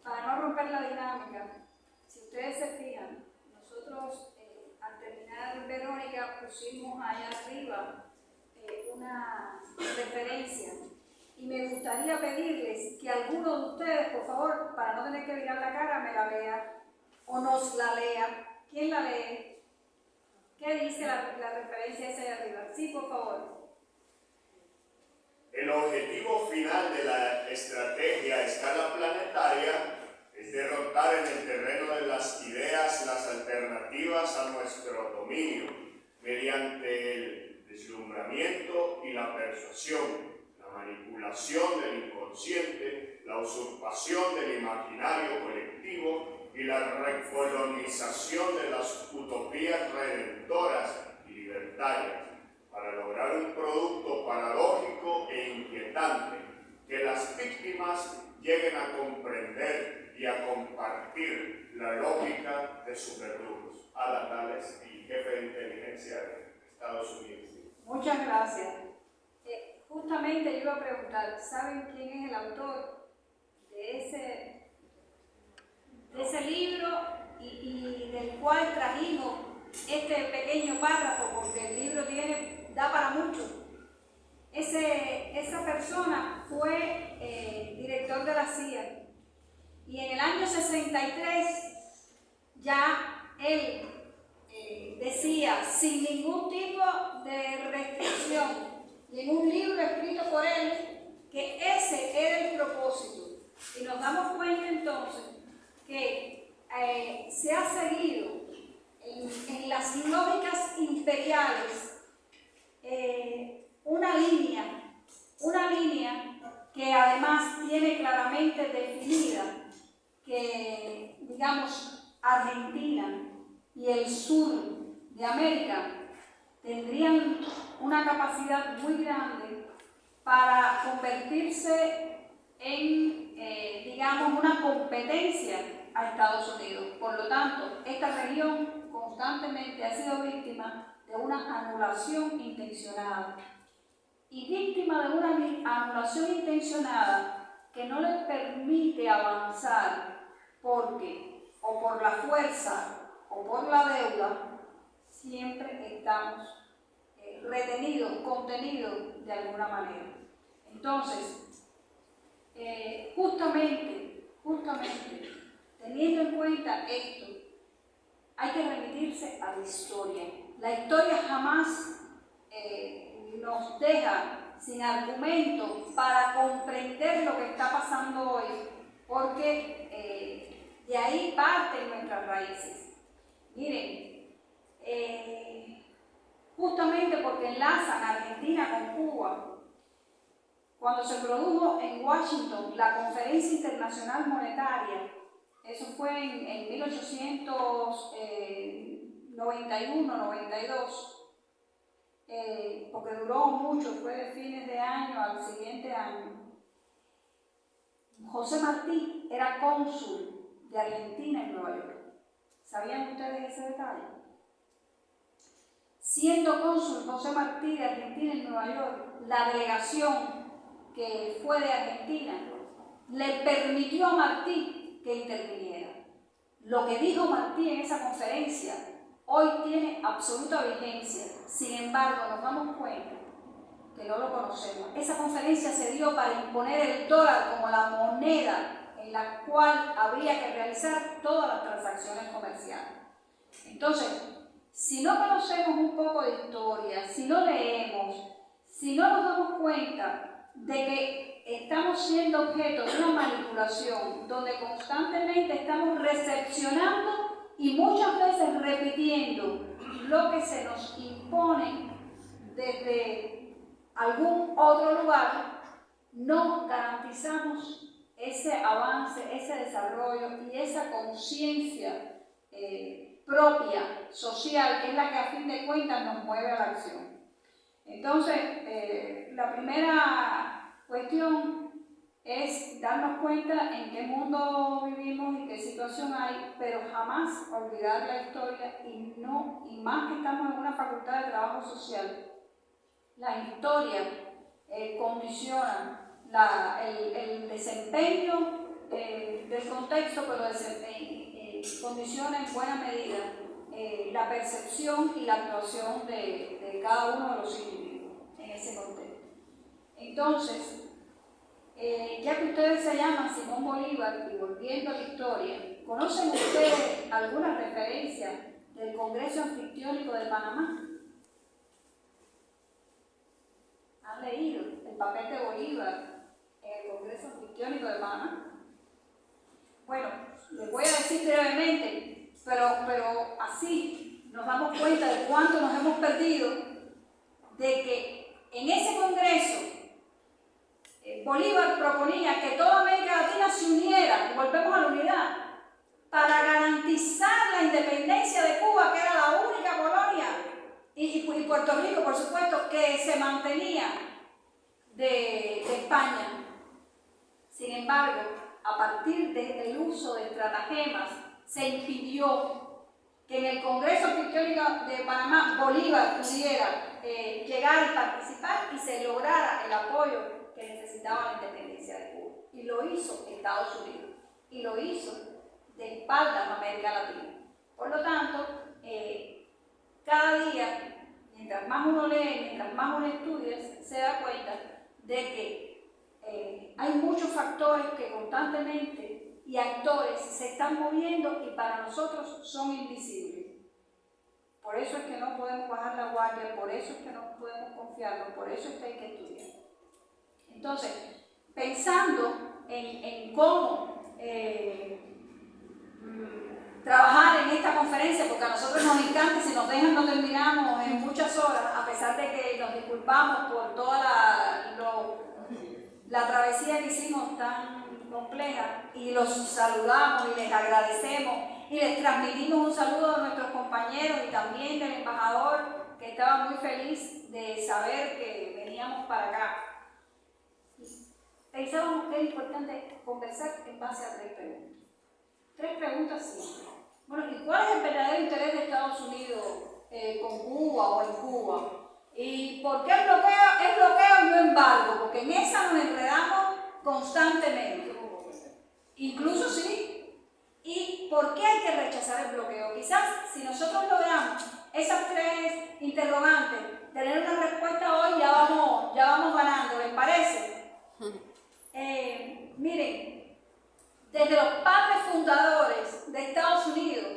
Para no romper la dinámica, si ustedes se fijan, nosotros al terminar Verónica pusimos allá arriba una referencia y me gustaría pedirles que alguno de ustedes, por favor, para no tener que mirar la cara, me la lea o nos la lea. ¿Quién la lee? ¿Qué dice la referencia esa de arriba? Sí, por favor. El objetivo final de la estrategia a escala planetaria es derrotar en el terreno de las ideas las alternativas a nuestro dominio mediante el deslumbramiento y la persuasión, la manipulación del inconsciente, la usurpación del imaginario colectivo y la recolonización de las utopías redentoras y libertarias, para lograr un producto paradójico e inquietante, que las víctimas lleguen a comprender y a compartir la lógica de sus verdugos. Alan Dulles, y jefe de inteligencia de Estados Unidos. Muchas gracias. Justamente yo iba a preguntar, ¿saben quién es el autor de ese libro y del cual trajimos este pequeño párrafo? Porque el libro da para mucho. Esa persona fue director de la CIA y en el año 63 ya él decía, sin ningún tipo de restricción, y en un libro escrito por él, que ese era el propósito. Y nos damos cuenta entonces que se ha seguido en las lógicas imperiales una línea que además tiene claramente definida que, digamos, Argentina y el sur de América tendrían una capacidad muy grande para convertirse en, digamos, una competencia a Estados Unidos. Por lo tanto, esta región constantemente ha sido víctima de una anulación intencionada. Y víctima de una anulación intencionada que no le permite avanzar porque, o por la fuerza o por la deuda, siempre estamos retenidos, contenidos de alguna manera. Entonces, justamente, teniendo en cuenta esto, hay que remitirse a la historia. La historia jamás nos deja sin argumento para comprender lo que está pasando hoy, porque de ahí parten nuestras raíces. Miren, justamente porque enlazan Argentina con Cuba, cuando se produjo en Washington la Conferencia Internacional Monetaria, eso fue en 1891-92, porque duró mucho, fue de fines de año al siguiente año. José Martí era cónsul de Argentina en Nueva York. ¿Sabían ustedes ese detalle? Siendo cónsul José Martí de Argentina en Nueva York, la delegación que fue de Argentina le permitió a Martí que interviniera. Lo que dijo Martí en esa conferencia hoy tiene absoluta vigencia. Sin embargo, nos damos cuenta que no lo conocemos. Esa conferencia se dio para imponer el dólar como la moneda en la cual habría que realizar todas las transacciones comerciales. Entonces, si no conocemos un poco de historia, si no leemos, si no nos damos cuenta de que estamos siendo objeto de una manipulación donde constantemente estamos recepcionando y muchas veces repitiendo lo que se nos impone desde algún otro lugar, no garantizamos ese avance, ese desarrollo y esa conciencia propia, social, que es la que a fin de cuentas nos mueve a la acción. Entonces, la primera cuestión es darnos cuenta en qué mundo vivimos y qué situación hay, pero jamás olvidar la historia y más que estamos en una facultad de trabajo social. La historia condiciona el desempeño del contexto, pero condiciona en buena medida la percepción y la actuación de cada uno de los individuos en ese contexto. Entonces, ya que ustedes se llaman Simón Bolívar y volviendo a la historia, ¿conocen ustedes alguna referencia del Congreso Anfictiónico de Panamá? ¿Han leído el papel de Bolívar en el Congreso Anfictiónico de Panamá? Bueno, les voy a decir brevemente, pero así nos damos cuenta de cuánto nos hemos perdido, de que en ese Congreso Bolívar proponía que toda América Latina se uniera, y volvemos a la unidad, para garantizar la independencia de Cuba, que era la única colonia, y Puerto Rico, por supuesto, que se mantenía de España. Sin embargo, a partir del uso de estratagemas, se impidió que en el Congreso Anfictiónico de Panamá Bolívar pudiera llegar y participar y se lograra el apoyo que necesitaba la independencia de Cuba. Y lo hizo Estados Unidos, y lo hizo de espaldas a América Latina. Por lo tanto, cada día, mientras más uno lee, mientras más uno estudia, se da cuenta de que hay muchos factores que constantemente y actores se están moviendo y para nosotros son invisibles. Por eso es que no podemos bajar la guardia, por eso es que no podemos confiarnos, por eso es que hay que estudiar. Entonces, pensando en cómo trabajar en esta conferencia, porque a nosotros nos encanta, si nos dejan no terminamos en muchas horas, a pesar de que nos disculpamos por toda la travesía que hicimos tan compleja, y los saludamos y les agradecemos y les transmitimos un saludo a nuestros compañeros y también del embajador, que estaba muy feliz de saber que veníamos para acá. Pensábamos que es importante conversar en base a 3 preguntas. 3 preguntas siempre. Bueno, ¿y cuál es el verdadero interés de Estados Unidos con Cuba o en Cuba? ¿Y por qué el bloqueo es bloqueo y no embargo? Porque en esa nos enredamos constantemente. Incluso sí. ¿Y por qué hay que rechazar el bloqueo? Quizás si nosotros logramos esas 3 interrogantes, tener una respuesta hoy, ya vamos ganando, ¿les parece? Miren, desde los padres fundadores de Estados Unidos,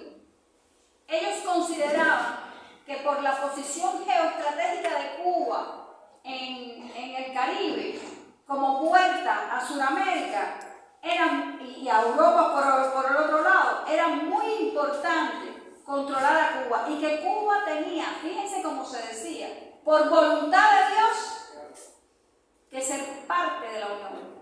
ellos consideraban que por la posición geoestratégica de Cuba en el Caribe, como puerta a Sudamérica, y a Europa por el otro lado, era muy importante controlar a Cuba, y que Cuba tenía, fíjense cómo se decía, por voluntad de Dios, que ser parte de la Unión.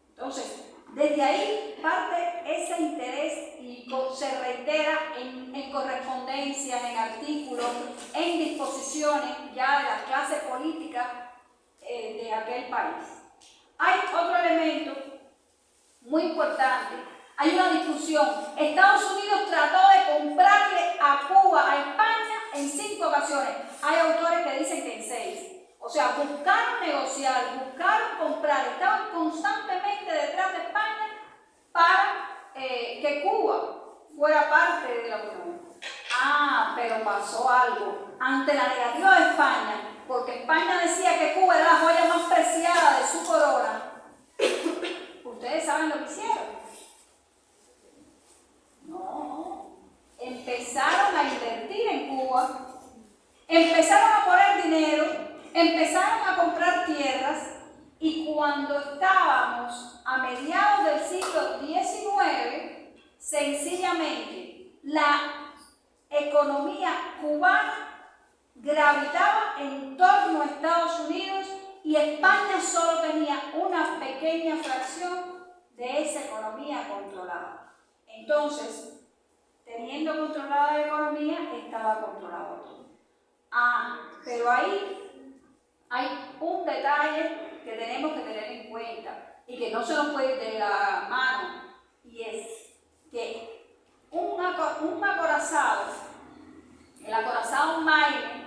Entonces, desde ahí parte ese interés y se reitera en correspondencias, en artículos, en disposiciones ya de la clase política de aquel país. Hay otro elemento muy importante. Hay una discusión. Estados Unidos trató de comprarle a Cuba, a España, en 5 ocasiones. Hay autores que dicen que en 6. O sea, buscaron negociar, buscaron comprar, estaban constantemente detrás de España para que Cuba fuera parte de la Unión. Pero pasó algo. Ante la negativa de España, porque España decía que Cuba era la joya más preciada de su corona, ¿ustedes saben lo que hicieron? No. Empezaron a invertir en Cuba, empezaron a poner dinero, empezaron a comprar tierras, y cuando estábamos a mediados del siglo XIX, sencillamente la economía cubana gravitaba en torno a Estados Unidos, y España solo tenía una pequeña fracción de esa economía controlada. Entonces, teniendo controlada la economía, estaba controlado todo. Pero ahí hay un detalle que tenemos que tener en cuenta y que no se nos puede ir de la mano, y es que un acorazado, el acorazado Maine,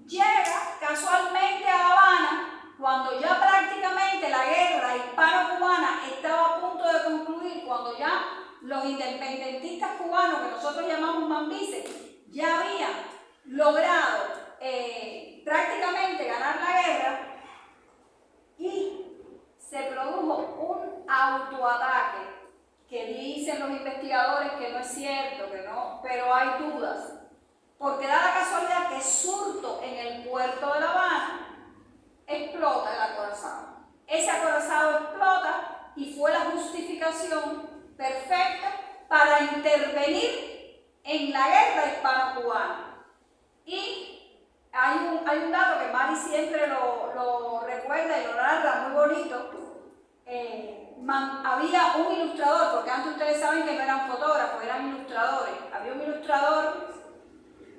llega casualmente a La Habana cuando ya prácticamente la guerra hispano-cubana estaba a punto de concluir, cuando ya los independentistas cubanos, que nosotros llamamos mambises, ya habían logrado prácticamente ganar la guerra, y se produjo un autoataque que dicen los investigadores que no es cierto, que no, pero hay dudas, porque da la casualidad que Surto, en el puerto de La Habana, explota el acorazado. Ese acorazado explota y fue la justificación perfecta para intervenir en la guerra hispano-cubana. Y hay un dato que Mari siempre lo recuerda y lo narra muy bonito. Había un ilustrador, porque antes ustedes saben que no eran fotógrafos, eran ilustradores. Había un ilustrador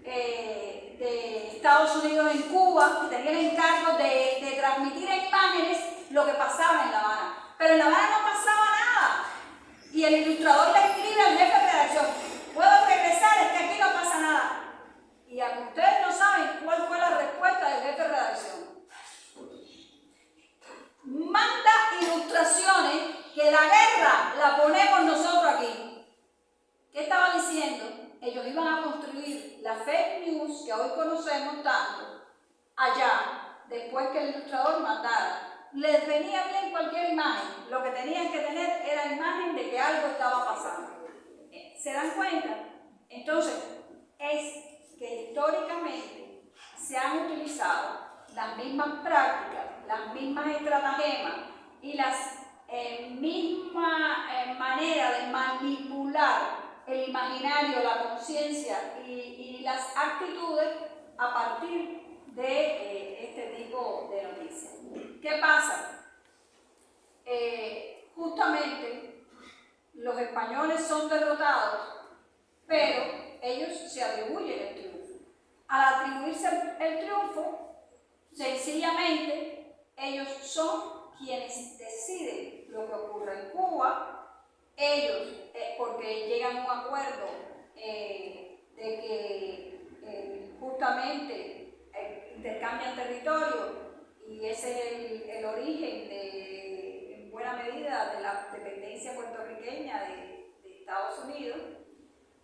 de Estados Unidos en Cuba, que tenía el encargo de transmitir en imágenes lo que pasaba en La Habana. Pero en La Habana no pasaba nada. Y el ilustrador le escribe al jefe de redacción: ¿puedo regresar? Es que aquí no pasa nada. Y aunque ustedes no saben cuál fue la respuesta del jefe de redacción, manda ilustraciones que la guerra la ponemos nosotros aquí. ¿Qué estaba diciendo? Ellos iban a construir la fake news que hoy conocemos tanto allá, después que el ilustrador mandara. Les venía bien cualquier imagen, lo que tenían que tener era imagen de que algo estaba pasando. ¿Se dan cuenta? Entonces, es que históricamente se han utilizado las mismas prácticas, las mismas estratagemas y las mismas maneras de manipular el imaginario, la conciencia y las actitudes a partir de este tipo de noticias. ¿Qué pasa? Justamente los españoles son derrotados, pero ellos se atribuyen el triunfo. Al atribuirse el triunfo, sencillamente ellos son quienes deciden lo que ocurre en Cuba. Ellos, porque llegan a un acuerdo de que justamente intercambian territorio, y ese es el origen en buena medida de la dependencia puertorriqueña de Estados Unidos,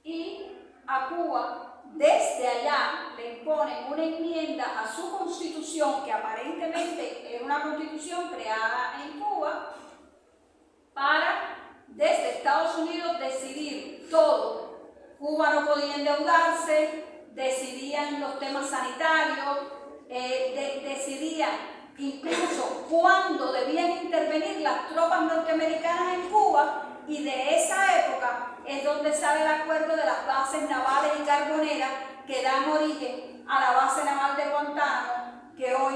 y a Cuba desde allá le imponen una enmienda a su constitución, que aparentemente es una constitución creada en Cuba para desde Estados Unidos decidir todo. Cuba no podía endeudarse, decidían los temas sanitarios, decidían incluso cuándo debían intervenir las tropas norteamericanas en Cuba, y de esa época es donde sale el acuerdo de las bases navales y carboneras que dan origen a la base naval de Guantánamo, que hoy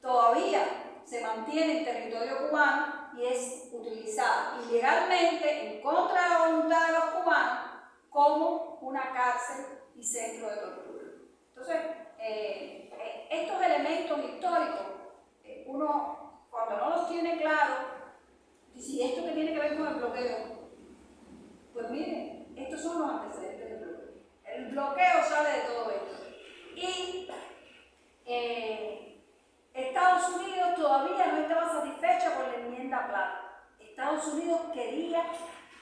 todavía se mantiene en territorio cubano y es utilizada ilegalmente, en contra de la voluntad de los cubanos, como una cárcel y centro de tortura. Entonces, estos elementos históricos, uno cuando no los tiene claros, dice, ¿y esto qué tiene que ver con el bloqueo? Pues miren, estos son los antecedentes del bloqueo. El bloqueo sale de todo esto. Y Estados Unidos todavía no estaba satisfecha con la enmienda Plata. Estados Unidos quería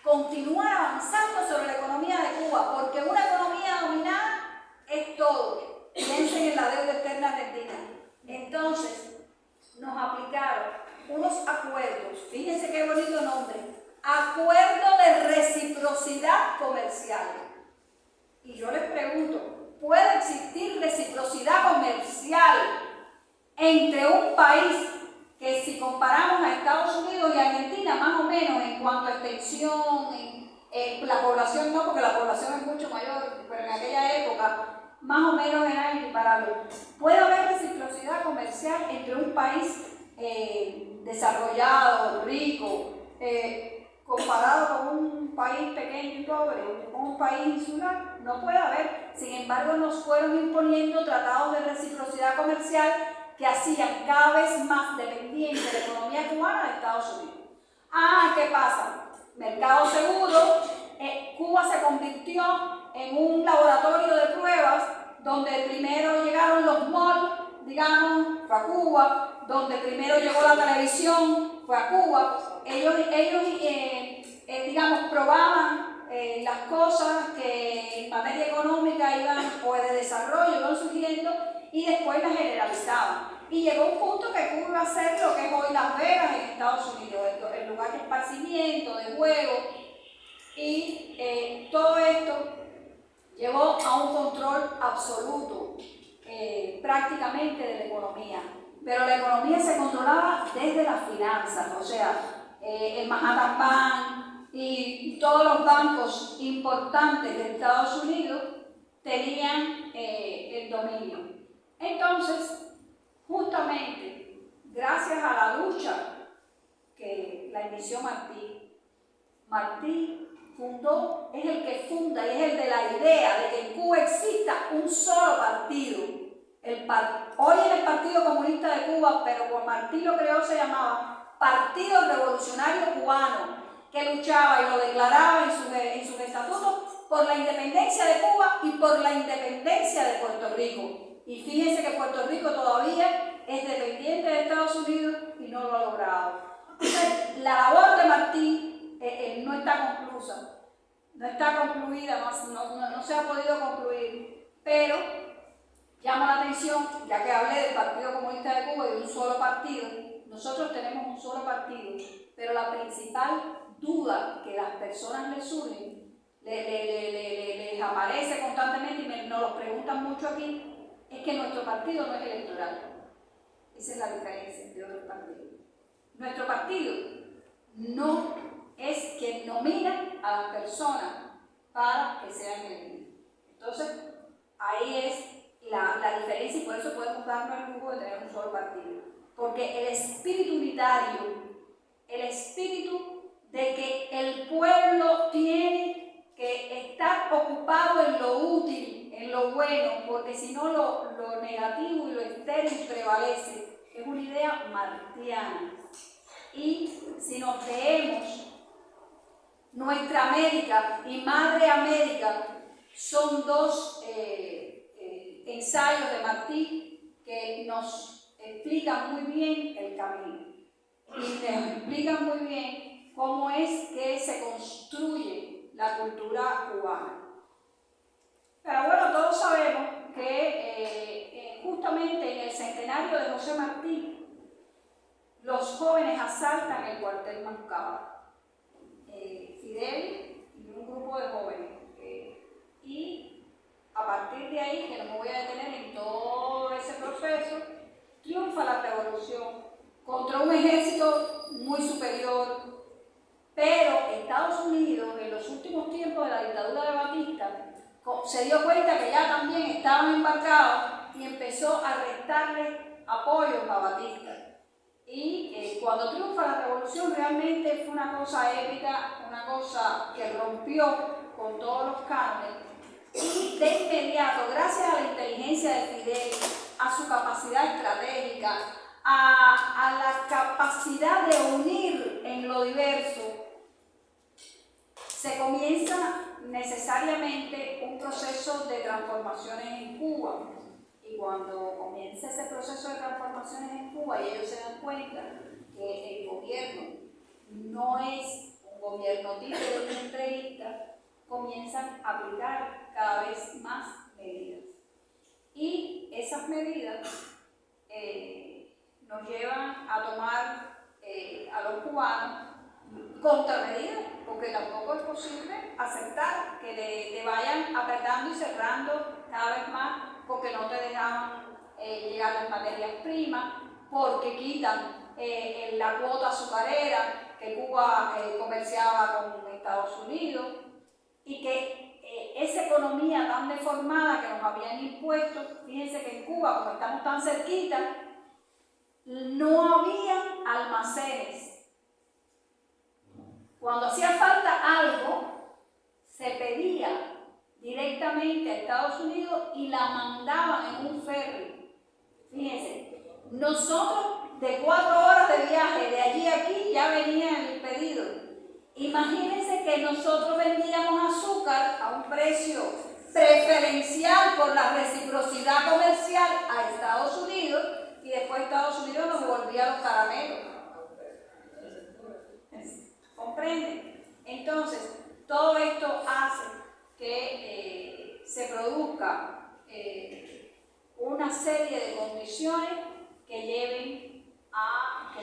continuar avanzando sobre la economía de Cuba, porque una economía dominada es todo. Piensen en la deuda externa argentina. Entonces, nos aplicaron unos acuerdos, fíjense qué bonito nombre, acuerdo de reciprocidad comercial. Y yo les pregunto, ¿puede existir reciprocidad comercial entre un país que, si comparamos a Estados Unidos y Argentina, más o menos en cuanto a extensión, la población no, porque la población es mucho mayor, pero en aquella época más o menos eran equiparables? ¿Puede haber reciprocidad comercial entre un país desarrollado, rico, comparado con un país pequeño y pobre, con un país insular? No puede haber. Sin embargo, nos fueron imponiendo tratados de reciprocidad comercial que hacían cada vez más dependiente la economía cubana de Estados Unidos. ¿Qué pasa? Mercado seguro. Cuba se convirtió en un laboratorio de pruebas donde primero llegaron los malls, digamos, fue a Cuba, donde primero llegó la televisión, fue a Cuba. Ellos digamos, probaban las cosas que en materia económica iban, o de desarrollo, iban surgiendo, y después las generalizaban. Y llegó un punto que Cuba iba a ser lo que es hoy Las Vegas en Estados Unidos, el lugar de esparcimiento, de juego, y todo esto llevó a un control absoluto prácticamente de la economía. Pero la economía se controlaba desde las finanzas, o sea, el Manhattan Bank y todos los bancos importantes de Estados Unidos tenían el dominio. Entonces, justamente, gracias a la lucha que la inició Martí fundó, es el que funda y es el de la idea de que en Cuba exista un solo partido. Hoy en el Partido Comunista de Cuba, pero por Martí lo creó, se llamaba Partido Revolucionario Cubano, que luchaba y lo declaraba en sus estatutos por la independencia de Cuba y por la independencia de Puerto Rico. Y fíjense que Puerto Rico todavía es dependiente de Estados Unidos y no lo ha logrado. Entonces, la labor de Martí no está conclusa, no está concluida, no se ha podido concluir, pero llama la atención, ya que hablé del Partido Comunista de Cuba y de un solo partido. Nosotros tenemos un solo partido, pero la principal duda que las personas les surgen, les aparece constantemente y nos lo preguntan mucho aquí, es que nuestro partido no es electoral. Esa es la diferencia de otros partidos. Nuestro partido no es quien nomina a las personas para que sean elegidos. Entonces, ahí es la diferencia y por eso podemos darnos el lujo de tener un solo partido. Porque el espíritu unitario, el espíritu de que el pueblo tiene que estar ocupado en lo útil, en lo bueno, porque si no lo negativo y lo estéril prevalece. Es una idea martiana. Y si nos leemos Nuestra América y Madre América, son dos ensayos de Martí que nos explican muy bien el camino y nos explican muy bien cómo es que se construye la cultura cubana. Pero bueno, todos sabemos que justamente en el centenario de José Martí, los jóvenes asaltan el cuartel Mancaba. Fidel y un grupo de jóvenes. Y a partir de ahí, que no me voy a detener en todo ese proceso, triunfa la revolución contra un ejército muy superior. Pero Estados Unidos, en los últimos tiempos de la dictadura de Batista, se dio cuenta que ya también estaban embarcados y empezó a restarle apoyos a Batista. Y cuando triunfa la revolución realmente fue una cosa épica, una cosa que rompió con todos los cánones. Y de inmediato, gracias a la inteligencia de Fidel, a su capacidad estratégica, a la capacidad de unir en lo diverso, se comienza necesariamente un proceso de transformaciones en Cuba. Y cuando comienza ese proceso de transformaciones en Cuba y ellos se dan cuenta que el gobierno no es un gobierno típico de entreguista, comienzan a aplicar cada vez más medidas. Y esas medidas nos llevan a tomar a los cubanos contramedidas, porque tampoco es posible aceptar que te vayan apretando y cerrando cada vez más, porque no te dejaban llegar las materias primas, porque quitan la cuota azucarera que Cuba comerciaba con Estados Unidos, y que esa economía tan deformada que nos habían impuesto, fíjense que en Cuba, como estamos tan cerquita, no había almacenes. Cuando hacía falta algo, se pedía directamente a Estados Unidos y la mandaban en un ferry. Fíjense, nosotros de 4 horas de viaje de allí a aquí ya venía el pedido. Imagínense que nosotros vendíamos azúcar a un precio preferencial por la reciprocidad comercial a Estados Unidos y después Estados Unidos nos devolvía los caramelos. ¿Comprenden? Entonces, todo esto hace que se produzca una serie de condiciones que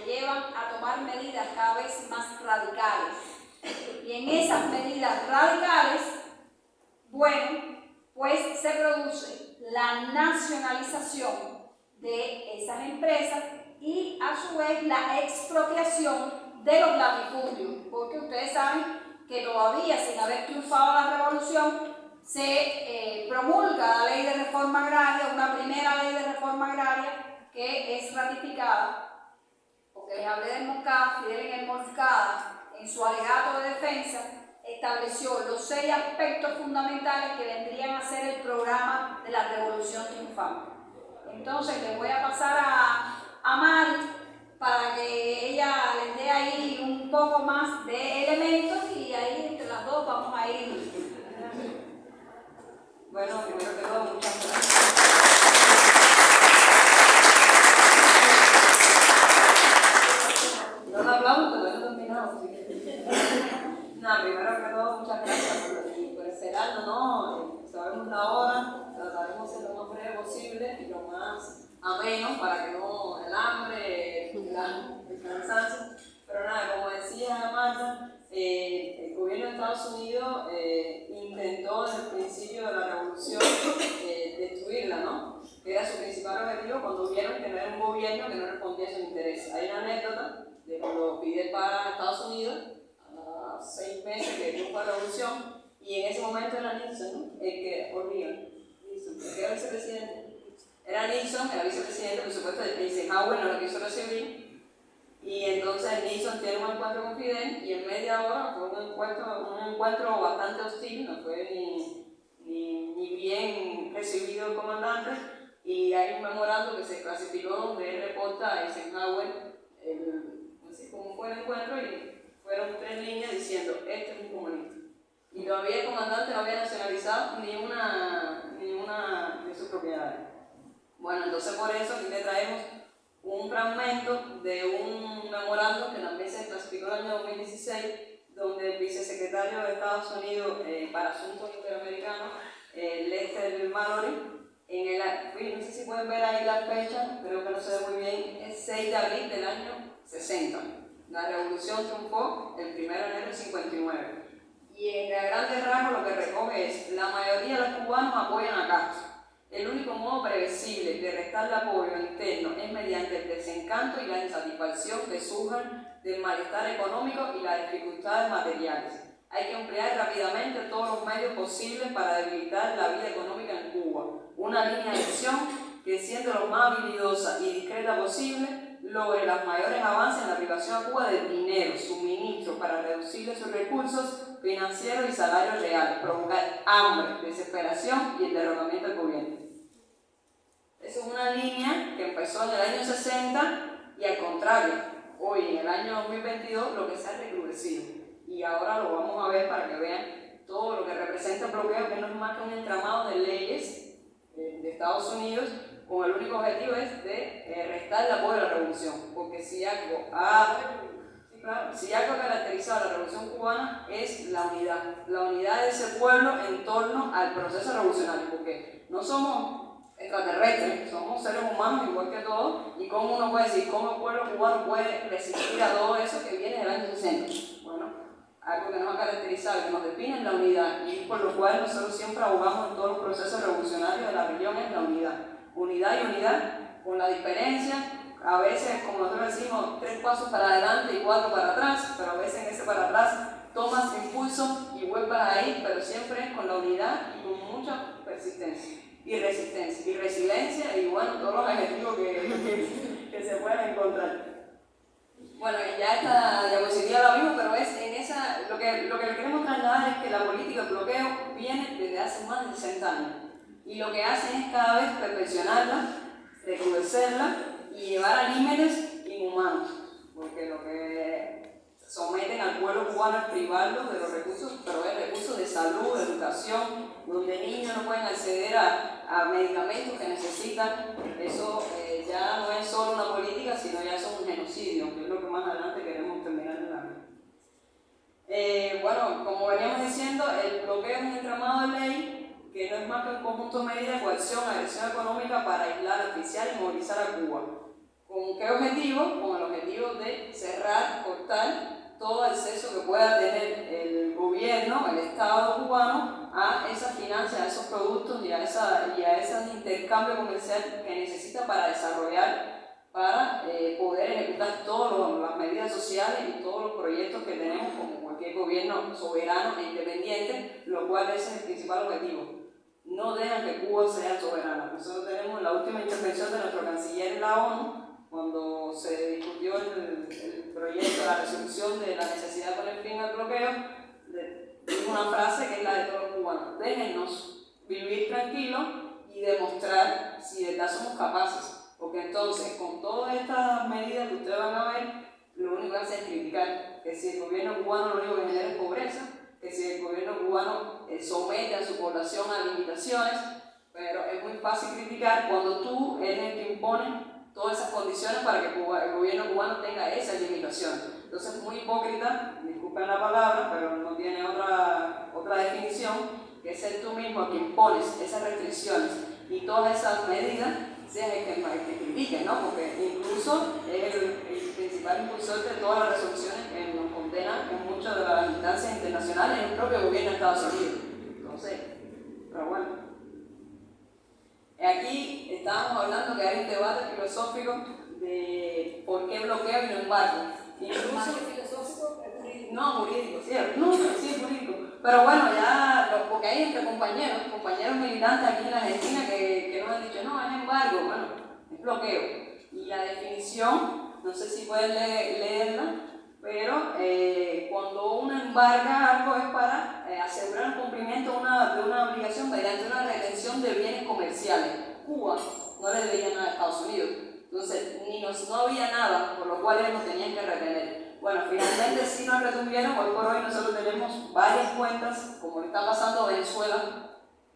llevan a tomar medidas cada vez más radicales. Y en esas medidas radicales, bueno, pues se produce la nacionalización de esas empresas y a su vez la expropiación de los latifundios, porque ustedes saben que todavía, sin haber triunfado la revolución, se promulga la ley de reforma agraria, una primera ley de reforma agraria que es ratificada, porque les hablé del Moncada. Fidel en el Moncada, en su alegato de defensa, estableció los 6 aspectos fundamentales que vendrían a ser el programa de la revolución triunfante. Entonces les voy a pasar a Mari para que ella les dé ahí un poco más de elementos y ahí entre las dos vamos a ir. Bueno, primero que todo, muchas gracias. No nos hablamos, pero no he terminado. Nada, primero que todo, muchas gracias por esperarnos, ¿no? Sabemos la hora, trataremos de ser lo más breve posible y lo más ameno para que no el hambre, el cansancio. Pero nada, como decía Marta, el gobierno de Estados Unidos intentó desde el principio de la revolución destruirla, ¿no? Que era su principal objetivo cuando vieron que no era un gobierno que no respondía a sus intereses. Hay una anécdota de cuando Fidel para a Estados Unidos, a 6 meses que triunfa la revolución, y en ese momento era Nixon, ¿no? El que Nixon, el que era vicepresidente. Era Nixon, era vicepresidente, por supuesto, Eisenhower no lo quiso recibir, y entonces Nixon tiene un encuentro con Fidel, y en media hora fue un encuentro bastante hostil, no fue ni bien recibido el comandante, y hay un memorando que se clasificó donde él reporta a Eisenhower cómo fue el encuentro, y fueron 3 líneas diciendo, este es un comunista. Y todavía el comandante no había nacionalizado ni una de sus propiedades. Bueno, entonces por eso aquí le traemos un fragmento de un memorando que también se clasificó en el año 2016, donde el vicesecretario de Estados Unidos para Asuntos Interamericanos, Lester Mallory, no sé si pueden ver ahí la fecha, creo que no se ve muy bien, es 6 de abril del año 60. La revolución triunfó el 1 de enero del 59. Y en grandes rasgos lo que recoge es: la mayoría de los cubanos apoyan a Castro. El único modo previsible de restarle apoyo interno es mediante el desencanto y la insatisfacción que surjan del malestar económico y las dificultades materiales. Hay que emplear rápidamente todos los medios posibles para debilitar la vida económica en Cuba. Una línea de acción que, siendo lo más habilidosa y discreta posible, logre los mayores avances en la privación a Cuba del dinero, suministro para reducirle sus recursos financieros y salarios reales, provocar hambre, desesperación y el derrocamiento del gobierno. Esa es una línea que empezó en el año 60 y, al contrario, hoy en el año 2022 lo que se ha recrudecido. Y ahora lo vamos a ver para que vean todo lo que representa el bloqueo, que no es más que un entramado de leyes de Estados Unidos, con el único objetivo es de restar el apoyo a la revolución. Porque si algo ha caracterizado a la revolución cubana es la unidad de ese pueblo en torno al proceso revolucionario, porque no somos extraterrestres, somos seres humanos igual que todos, y cómo uno puede decir, cómo el pueblo cubano puede resistir a todo eso que viene del año 60. Bueno, algo que nos ha caracterizado, que nos define es la unidad, y por lo cual nosotros siempre abogamos en todos los procesos revolucionarios de la región es la unidad. Unidad y unidad, con la diferencia, a veces, como nosotros decimos, 3 pasos para adelante y 4 para atrás, pero a veces en ese para atrás tomas impulso y vuelves ahí, pero siempre es con la unidad y con mucha persistencia, y resistencia, y resiliencia, y bueno, todos los adjetivos que se pueden encontrar. Bueno, ya esta diapositiva la vimos, pero es en esa, lo que le queremos trasladar es que la política de bloqueo viene desde hace más de 60 años. Y lo que hacen es cada vez perfeccionarla, recrudecerla y llevar a límites inhumanos, porque lo que someten al pueblo cubano es privarlo de los recursos, pero es recursos de salud, de educación, donde niños no pueden acceder a medicamentos que necesitan. Eso ya no es solo una política, sino ya es un genocidio, que es lo que más adelante queremos terminar en la vida. Bueno, como veníamos diciendo, el bloqueo es un entramado de ley que no es más que un conjunto de medidas de coerción, agresión económica para aislar, asfixiar y movilizar a Cuba. ¿Con qué objetivo? Con el objetivo de cerrar, cortar todo acceso que pueda tener el gobierno, el Estado cubano, a esas finanzas, a esos productos y a ese intercambio comercial que necesita para desarrollar, para poder ejecutar todas las medidas sociales y todos los proyectos que tenemos como cualquier gobierno soberano e independiente, lo cual ese es el principal objetivo. No dejan que Cuba sea soberana. Nosotros tenemos la última intervención de nuestro canciller en la ONU, cuando se discutió el proyecto, la resolución de la necesidad de poner fin al bloqueo, dijo una frase que es la de todos los cubanos: déjennos vivir tranquilos y demostrar si de verdad somos capaces, porque entonces con todas estas medidas que ustedes van a ver, lo único que hacen es criticar, que si el gobierno cubano lo único que genera es pobreza, que si el gobierno cubano somete a su población a limitaciones, pero es muy fácil criticar cuando tú eres el que impone todas esas condiciones para que el gobierno cubano tenga esas limitaciones. Entonces es muy hipócrita, disculpen la palabra, pero no tiene otra definición, que es ser tú mismo el que impones esas restricciones y todas esas medidas, seas el que critique, ¿no? Porque incluso es el principal impulsor de todas las resoluciones que nos condenan en muchas de las instancias internacionales, en el propio gobierno de Estados Unidos. Entonces, pero bueno. Aquí estábamos hablando que hay un debate filosófico de por qué bloqueo y no embargo. Incluso, ¿Más que filosófico? no, jurídico, cierto. No, sí es jurídico. Pero bueno, ya, porque hay entre compañeros militantes aquí en la Argentina que nos han dicho, no, es embargo, bueno, es bloqueo. Y la definición, no sé si pueden leerla, pero cuando uno embarga algo es para asegurar el cumplimiento de una obligación mediante una retención de bienes comerciales. Cuba no le debía nada a Estados Unidos, entonces no había nada por lo cual ellos nos tenían que retener. Bueno, finalmente sí nos retuvieron. Hoy por hoy nosotros tenemos varias cuentas, como le está pasando a Venezuela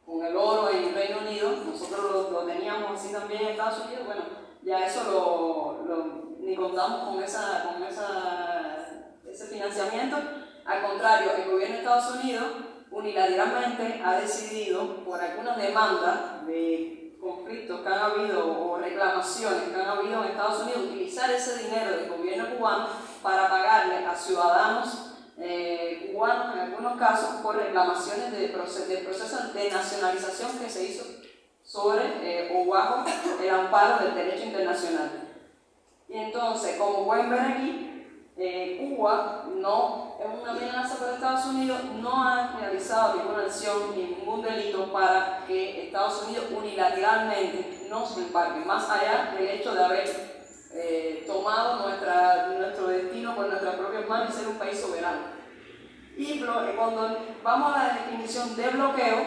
con el oro en el Reino Unido. Nosotros lo teníamos así también en Estados Unidos. Bueno, ya eso ni contamos con ese financiamiento. Al contrario, el gobierno de Estados Unidos unilateralmente ha decidido, por algunas demandas de conflictos que han habido o reclamaciones que han habido en Estados Unidos, utilizar ese dinero del gobierno cubano para pagarle a ciudadanos cubanos, en algunos casos, por reclamaciones del proceso de nacionalización que se hizo sobre o bajo el amparo del derecho internacional. Y entonces, como pueden ver aquí, Cuba no es una amenaza para Estados Unidos, no ha realizado ninguna acción ni ningún delito para que Estados Unidos unilateralmente nos embarque, más allá del hecho de haber tomado nuestro destino por nuestras propias manos y ser un país soberano. Y cuando vamos a la definición de bloqueo,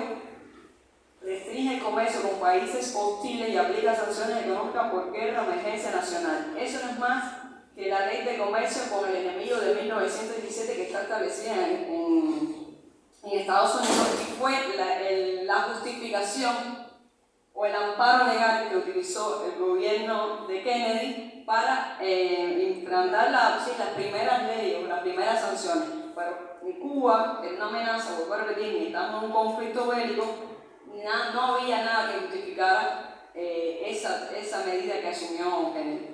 restringe el comercio con países hostiles y aplica sanciones económicas por guerra o emergencia nacional. Eso no es más que la ley de comercio con el enemigo de 1917 que está establecida en Estados Unidos, y fue la justificación o el amparo legal que utilizó el gobierno de Kennedy para implantar las primeras leyes o las primeras sanciones. Pero en Cuba era una amenaza, vuelvo a repetir, ni estamos en un conflicto bélico, no había nada que justificara esa medida que asumió Kennedy.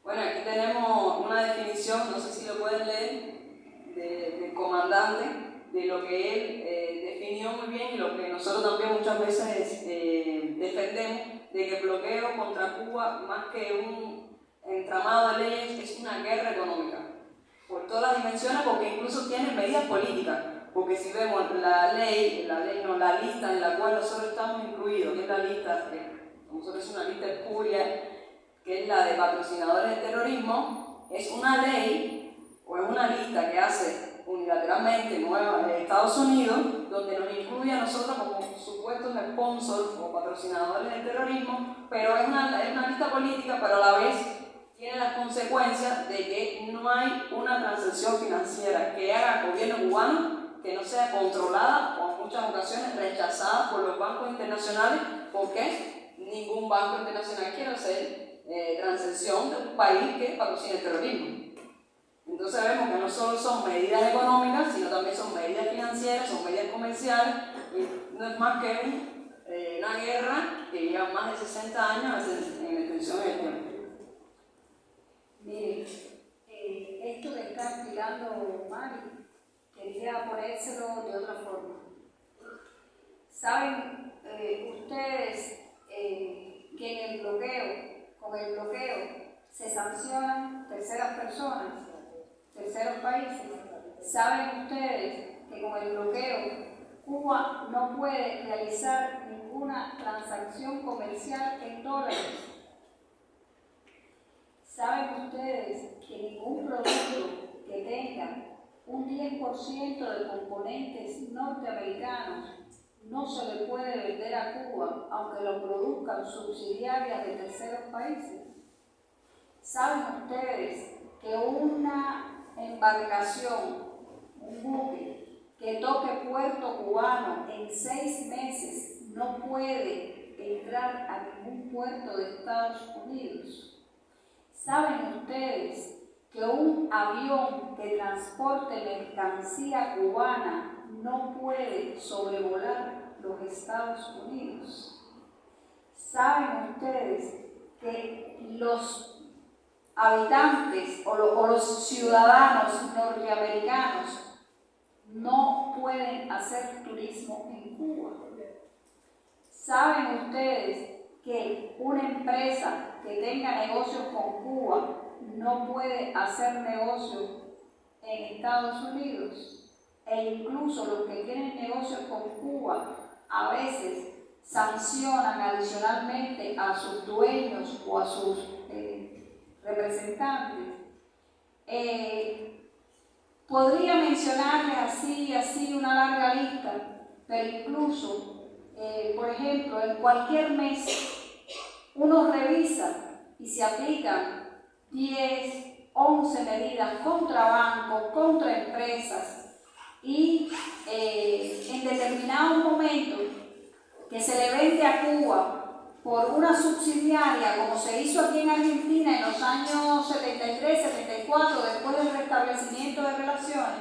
Bueno, aquí tenemos una definición, no sé si lo pueden leer, del comandante, de lo que él definió muy bien y lo que nosotros también muchas veces defendemos, de que el bloqueo contra Cuba, más que un entramado de leyes, es una guerra económica, por todas las dimensiones, porque incluso tiene medidas políticas, porque si vemos la lista en la cual nosotros estamos incluidos, que es la lista, nosotros es una lista espuria, que es la de patrocinadores del terrorismo, es una ley o es una lista que hace unilateralmente Estados Unidos, donde nos incluye a nosotros como supuestos sponsors o patrocinadores del terrorismo, pero es una lista política, pero a la vez tiene las consecuencias de que no hay una transacción financiera que haga el gobierno cubano que no sea controlada o en muchas ocasiones rechazada por los bancos internacionales, porque ningún banco internacional quiere hacer transacción de un país que patrocina el terrorismo. Entonces vemos que no solo son medidas económicas, sino también son medidas financieras, son medidas comerciales, y no es más que una guerra que lleva más de 60 años en extensión en el tiempo. Mire, esto que está explicando Mari, quería ponérselo de otra forma. ¿Saben ustedes que en el bloqueo, con el bloqueo, se sancionan terceras personas, terceros países? ¿Saben ustedes que con el bloqueo Cuba no puede realizar ninguna transacción comercial en dólares? ¿Saben ustedes que ningún producto que tenga un 10% de componentes norteamericanos no se le puede vender a Cuba, aunque lo produzcan subsidiarias de terceros países? ¿Saben ustedes que una embarcación, un buque, que toque puerto cubano en 6 meses no puede entrar a ningún puerto de Estados Unidos? ¿Saben ustedes que un avión que transporte mercancía cubana no puede sobrevolar los Estados Unidos? ¿Saben ustedes que los habitantes o los ciudadanos norteamericanos no pueden hacer turismo en Cuba? ¿Saben ustedes que una empresa que tenga negocios con Cuba no puede hacer negocio en Estados Unidos? e incluso los que tienen negocios con Cuba a veces sancionan adicionalmente a sus dueños o a sus representantes. Podría mencionarles así una larga lista, pero incluso, por ejemplo, en cualquier mes uno revisa y se aplican 10, 11 medidas contra bancos, contra empresas, y en determinado momento que se le vende a Cuba por una subsidiaria, como se hizo aquí en Argentina en los años 73, 74, después del restablecimiento de relaciones,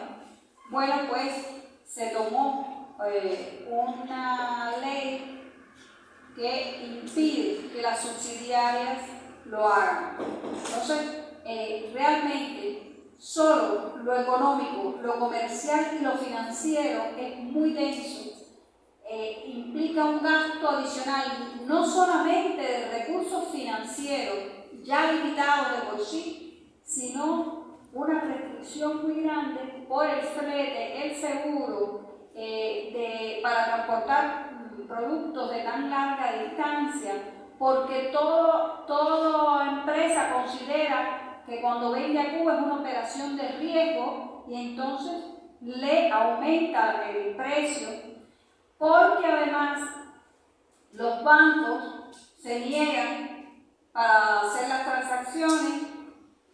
bueno, pues se tomó una ley que impide que las subsidiarias lo hagan. Entonces, realmente, solo lo económico, lo comercial y lo financiero es muy denso. Implica un gasto adicional, no solamente de recursos financieros ya limitados de por sí, sino una restricción muy grande por el flete, el seguro, para transportar productos de tan larga distancia, porque toda empresa considera que cuando vende a Cuba es una operación de riesgo y entonces le aumenta el precio, porque además los bancos se niegan para hacer las transacciones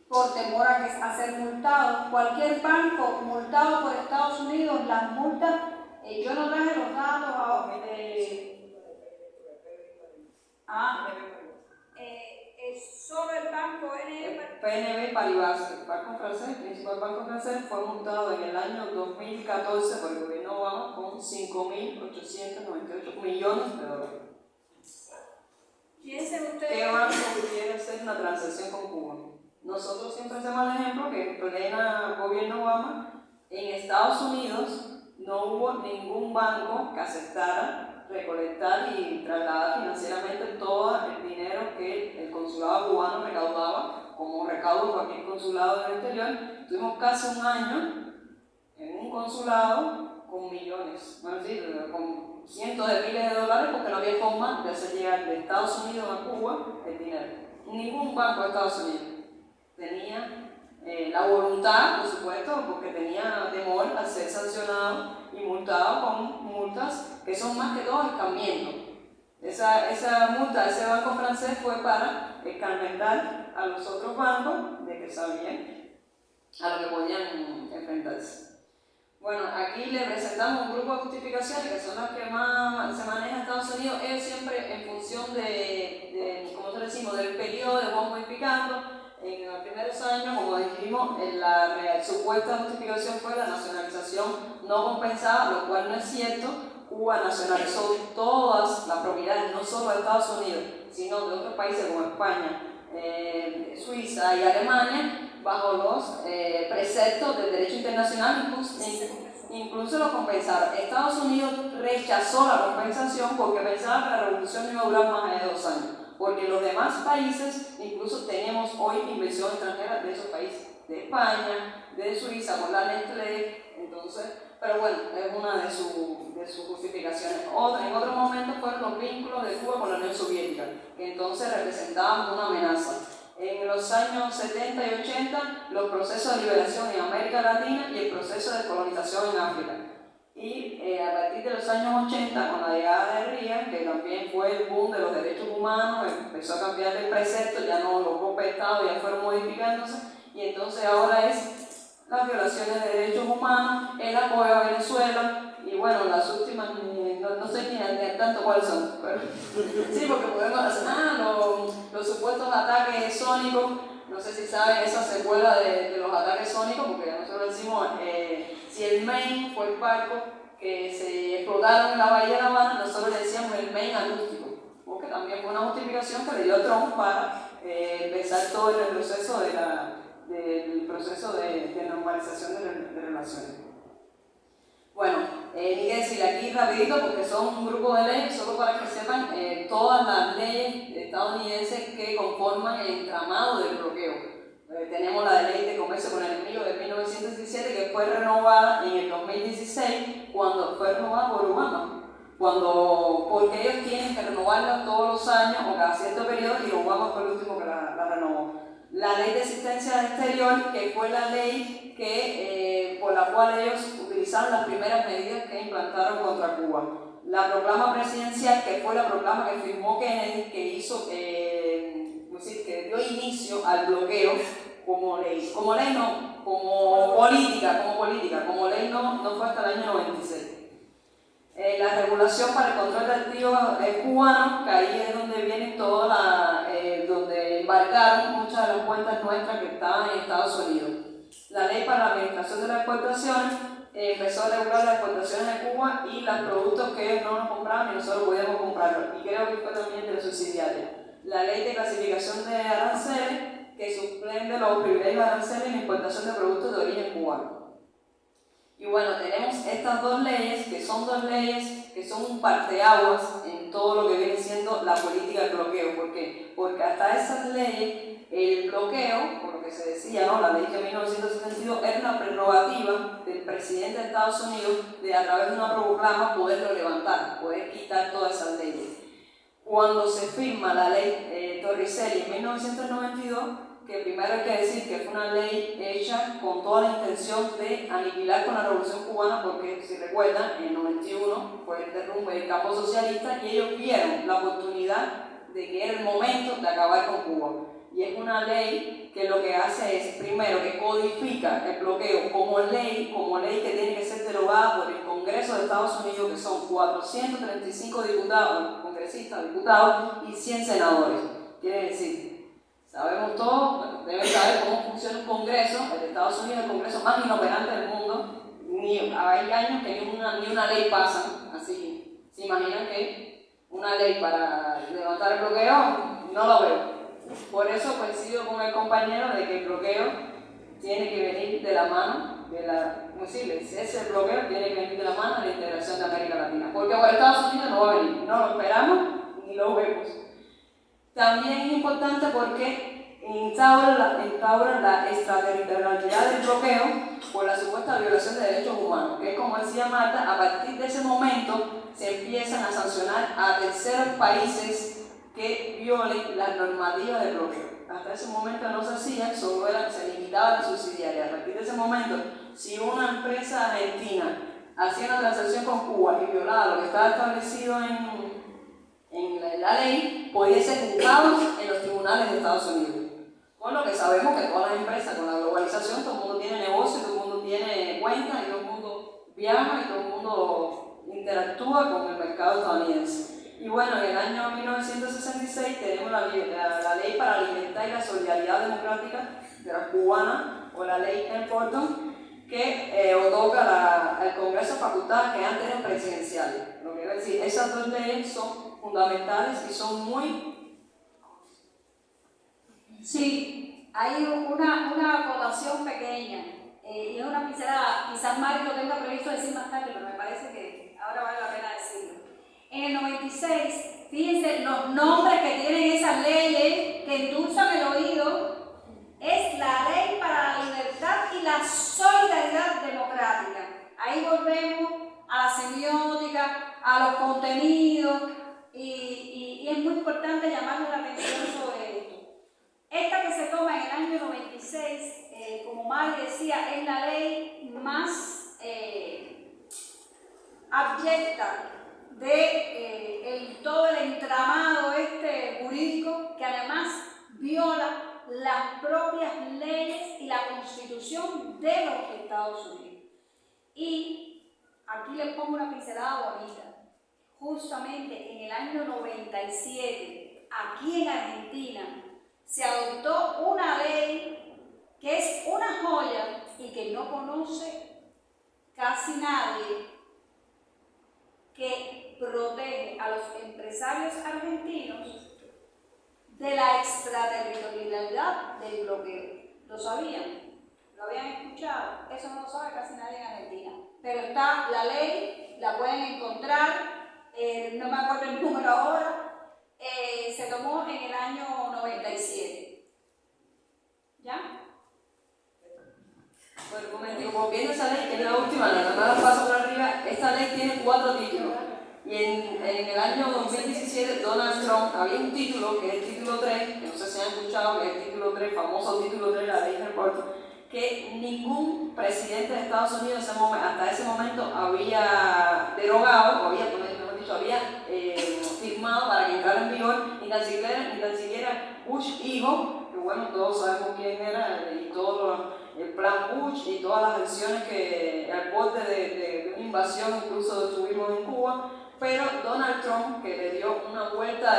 por temor a ser multados. Cualquier banco multado por Estados Unidos, las multas, yo no traje los datos solo el banco PNB Paribas, el banco francés, el principal banco francés, fue multado en el año 2014 por el gobierno Obama con 5.898 millones de dólares. Piensen ustedes. ¿Qué banco quiere hacer una transacción con Cuba? Nosotros siempre hacemos el ejemplo que en pleno gobierno Obama, en Estados Unidos no hubo ningún banco que aceptara recolectar y trasladar financieramente todo el dinero que el consulado cubano recaudaba como recaudo de cualquier consulado del exterior. Tuvimos casi un año en un consulado con millones, con cientos de miles de dólares, porque no había forma de hacer llegar de Estados Unidos a Cuba el dinero. Ningún banco de Estados Unidos tenía la voluntad, por supuesto, porque tenía temor a ser sancionado y multado con multas que son más que todo escarmiento. Esa multa de ese banco francés fue para escarmentar a los otros bancos de que sabían a lo que podían enfrentarse. Bueno, aquí le presentamos un grupo de justificaciones que son las que más se manejan en Estados Unidos, es siempre en función como decimos, del periodo de vamos modificando. En los primeros años, como dijimos, la supuesta justificación fue la nacionalización no compensada, lo cual no es cierto. Cuba nacionalizó todas las propiedades, no solo de Estados Unidos, sino de otros países como España, Suiza y Alemania, bajo los preceptos del derecho internacional, incluso lo compensaron. Estados Unidos rechazó la compensación porque pensaba que la revolución no iba a durar más allá de 2 años. Porque los demás países, incluso tenemos hoy inversión extranjera de esos países, de España, de Suiza, con la Nestlé, entonces, pero bueno, es una de sus justificaciones. En otro momento fueron los vínculos de Cuba con la Unión Soviética, que entonces representaban una amenaza. En los años 70 y 80, los procesos de liberación en América Latina y el proceso de colonización en África. Y a partir de los años 80, con la llegada de Reagan, que también fue el boom de los derechos humanos, empezó a cambiar el precepto, ya no los golpes de Estado ya fueron modificándose, y entonces ahora es las violaciones de derechos humanos, el apoyo a Venezuela, y bueno, las últimas, no sé ni tanto cuáles son, pero sí, porque podemos hacer los supuestos ataques sónicos. No sé si saben esa secuela de los ataques sónicos, porque nosotros decimos, si el Maine fue el barco que se explotaron en la bahía de La Habana, nosotros le decíamos el Maine acústico, porque también fue una justificación que le dio a Trump para empezar todo el proceso del proceso de normalización de relaciones. Bueno, hay que decir aquí rapidito, porque son un grupo de leyes, solo para que sepan todas las leyes estadounidenses que conforman el entramado del bloqueo. Tenemos la Ley de Comercio con el Enemigo de 1917 que fue renovada en el 2016 cuando fue renovada por Obama. Porque ellos tienen que renovarla todos los años o cada cierto periodo y Obama fue el último que la renovó. La Ley de Asistencia Exterior, que fue la ley por la cual ellos utilizaron las primeras medidas que implantaron contra Cuba. La proclama presidencial, que fue la proclama que firmó Kennedy, que hizo, que dio inicio al bloqueo como ley. Como ley no, como ley no fue hasta el año 96. La regulación para el control de activos cubanos, que ahí es donde vienen donde embarcaron muchas de las cuentas nuestras que estaban en Estados Unidos. La ley para la administración de las exportaciones empezó a regular las exportaciones de Cuba y los productos que ellos no nos compraban y nosotros podíamos comprarlos. Y creo que fue también de los subsidiarios. La ley de clasificación de aranceles, que suspende los privilegios aranceles en importación de productos de origen cubano. Y bueno, tenemos estas dos leyes, que son un parteaguas en todo lo que viene siendo la política del bloqueo. ¿Por qué? Porque hasta esas leyes, el bloqueo, por lo que se decía, ¿no? La ley de 1972 era una prerrogativa del presidente de Estados Unidos de a través de una proclama poderlo levantar, poder quitar todas esas leyes. Cuando se firma la ley Torricelli en 1992, que primero hay que decir que fue una ley hecha con toda la intención de aniquilar con la Revolución Cubana, porque si recuerdan, en el 91 fue el derrumbe del campo socialista y ellos vieron la oportunidad de que era el momento de acabar con Cuba. Y es una ley que lo que hace es, primero, que codifica el bloqueo como ley que tiene que ser derogada por el Congreso de Estados Unidos, que son 435 congresistas, diputados y 100 senadores. Quiere decir, sabemos todos, deben saber cómo funciona un Congreso, el de Estados Unidos, el Congreso más inoperante del mundo. Hay años que ni una ley pasa, así. ¿Se imaginan que una ley para levantar el bloqueo? No lo veo. Por eso coincido con el compañero de que el bloqueo tiene que venir de la mano ese bloqueo tiene que venir de la mano de la integración de América Latina. Porque por Estados Unidos no va a venir, no lo esperamos ni lo vemos. También es importante porque instaura la extraterritorialidad del bloqueo por la supuesta violación de derechos humanos, que es como decía Marta, a partir de ese momento se empiezan a sancionar a terceros países que violen las normativas del bloqueo. Hasta ese momento no se hacía, se limitaba la subsidiaria. A partir de ese momento, si una empresa argentina hacía una transacción con Cuba y violaba lo que estaba establecido en la ley, podía ser juzgado en los tribunales de Estados Unidos. Con lo que sabemos que todas las empresas, con la globalización, todo el mundo tiene negocio, todo el mundo tiene cuentas, y todo el mundo viaja y todo el mundo interactúa con el mercado estadounidense. Y bueno, en el año 1966 tenemos la ley para la libertad y la solidaridad democrática de la cubana, o la ley Porton, que otorga al Congreso facultades que antes eran presidenciales. Lo que quiero decir, esas dos leyes son fundamentales y son muy... Sí, hay una acotación pequeña y es una pincelada. Quizás Mario lo tenga previsto decir más tarde, pero me parece que ahora vale la pena decirlo. En el 96, fíjense los nombres que tienen esas leyes que endulzan el oído. Es la Ley para la Libertad y la Solidaridad Democrática. Ahí volvemos a la semiótica, a los contenidos, y es muy importante llamarle la atención sobre esto. Esta que se toma en el año 96, como Mari decía, es la ley más abyecta de todo el entramado jurídico, que además viola las propias leyes y la Constitución de los Estados Unidos. Y aquí les pongo una pincelada bonita. Justamente en el año 97, aquí en Argentina, se adoptó una ley que es una joya y que no conoce casi nadie, que protege a los empresarios argentinos de la extraterritorialidad del bloqueo. ¿Lo sabían? ¿Lo habían escuchado? Eso no lo sabe casi nadie en Argentina. Pero está la ley, la pueden encontrar, no me acuerdo el número ahora, se tomó en el año 97. ¿Ya? porque en esa ley, que es la última, la paso por arriba, esta ley tiene 4 títulos. Y en el año 2017, Donald Trump había un título, que es el título 3, que no sé si han escuchado, que es el título 3, famoso título 3 de la ley Report, que ningún presidente de Estados Unidos hasta ese momento había derogado, o había firmado para que entrara en vigor, ni tan siquiera Bush hijo, que bueno, todos sabemos quién era, y todo el plan Bush y todas las acciones que al borde de una invasión incluso tuvimos en Cuba, pero Donald Trump, que le dio una vuelta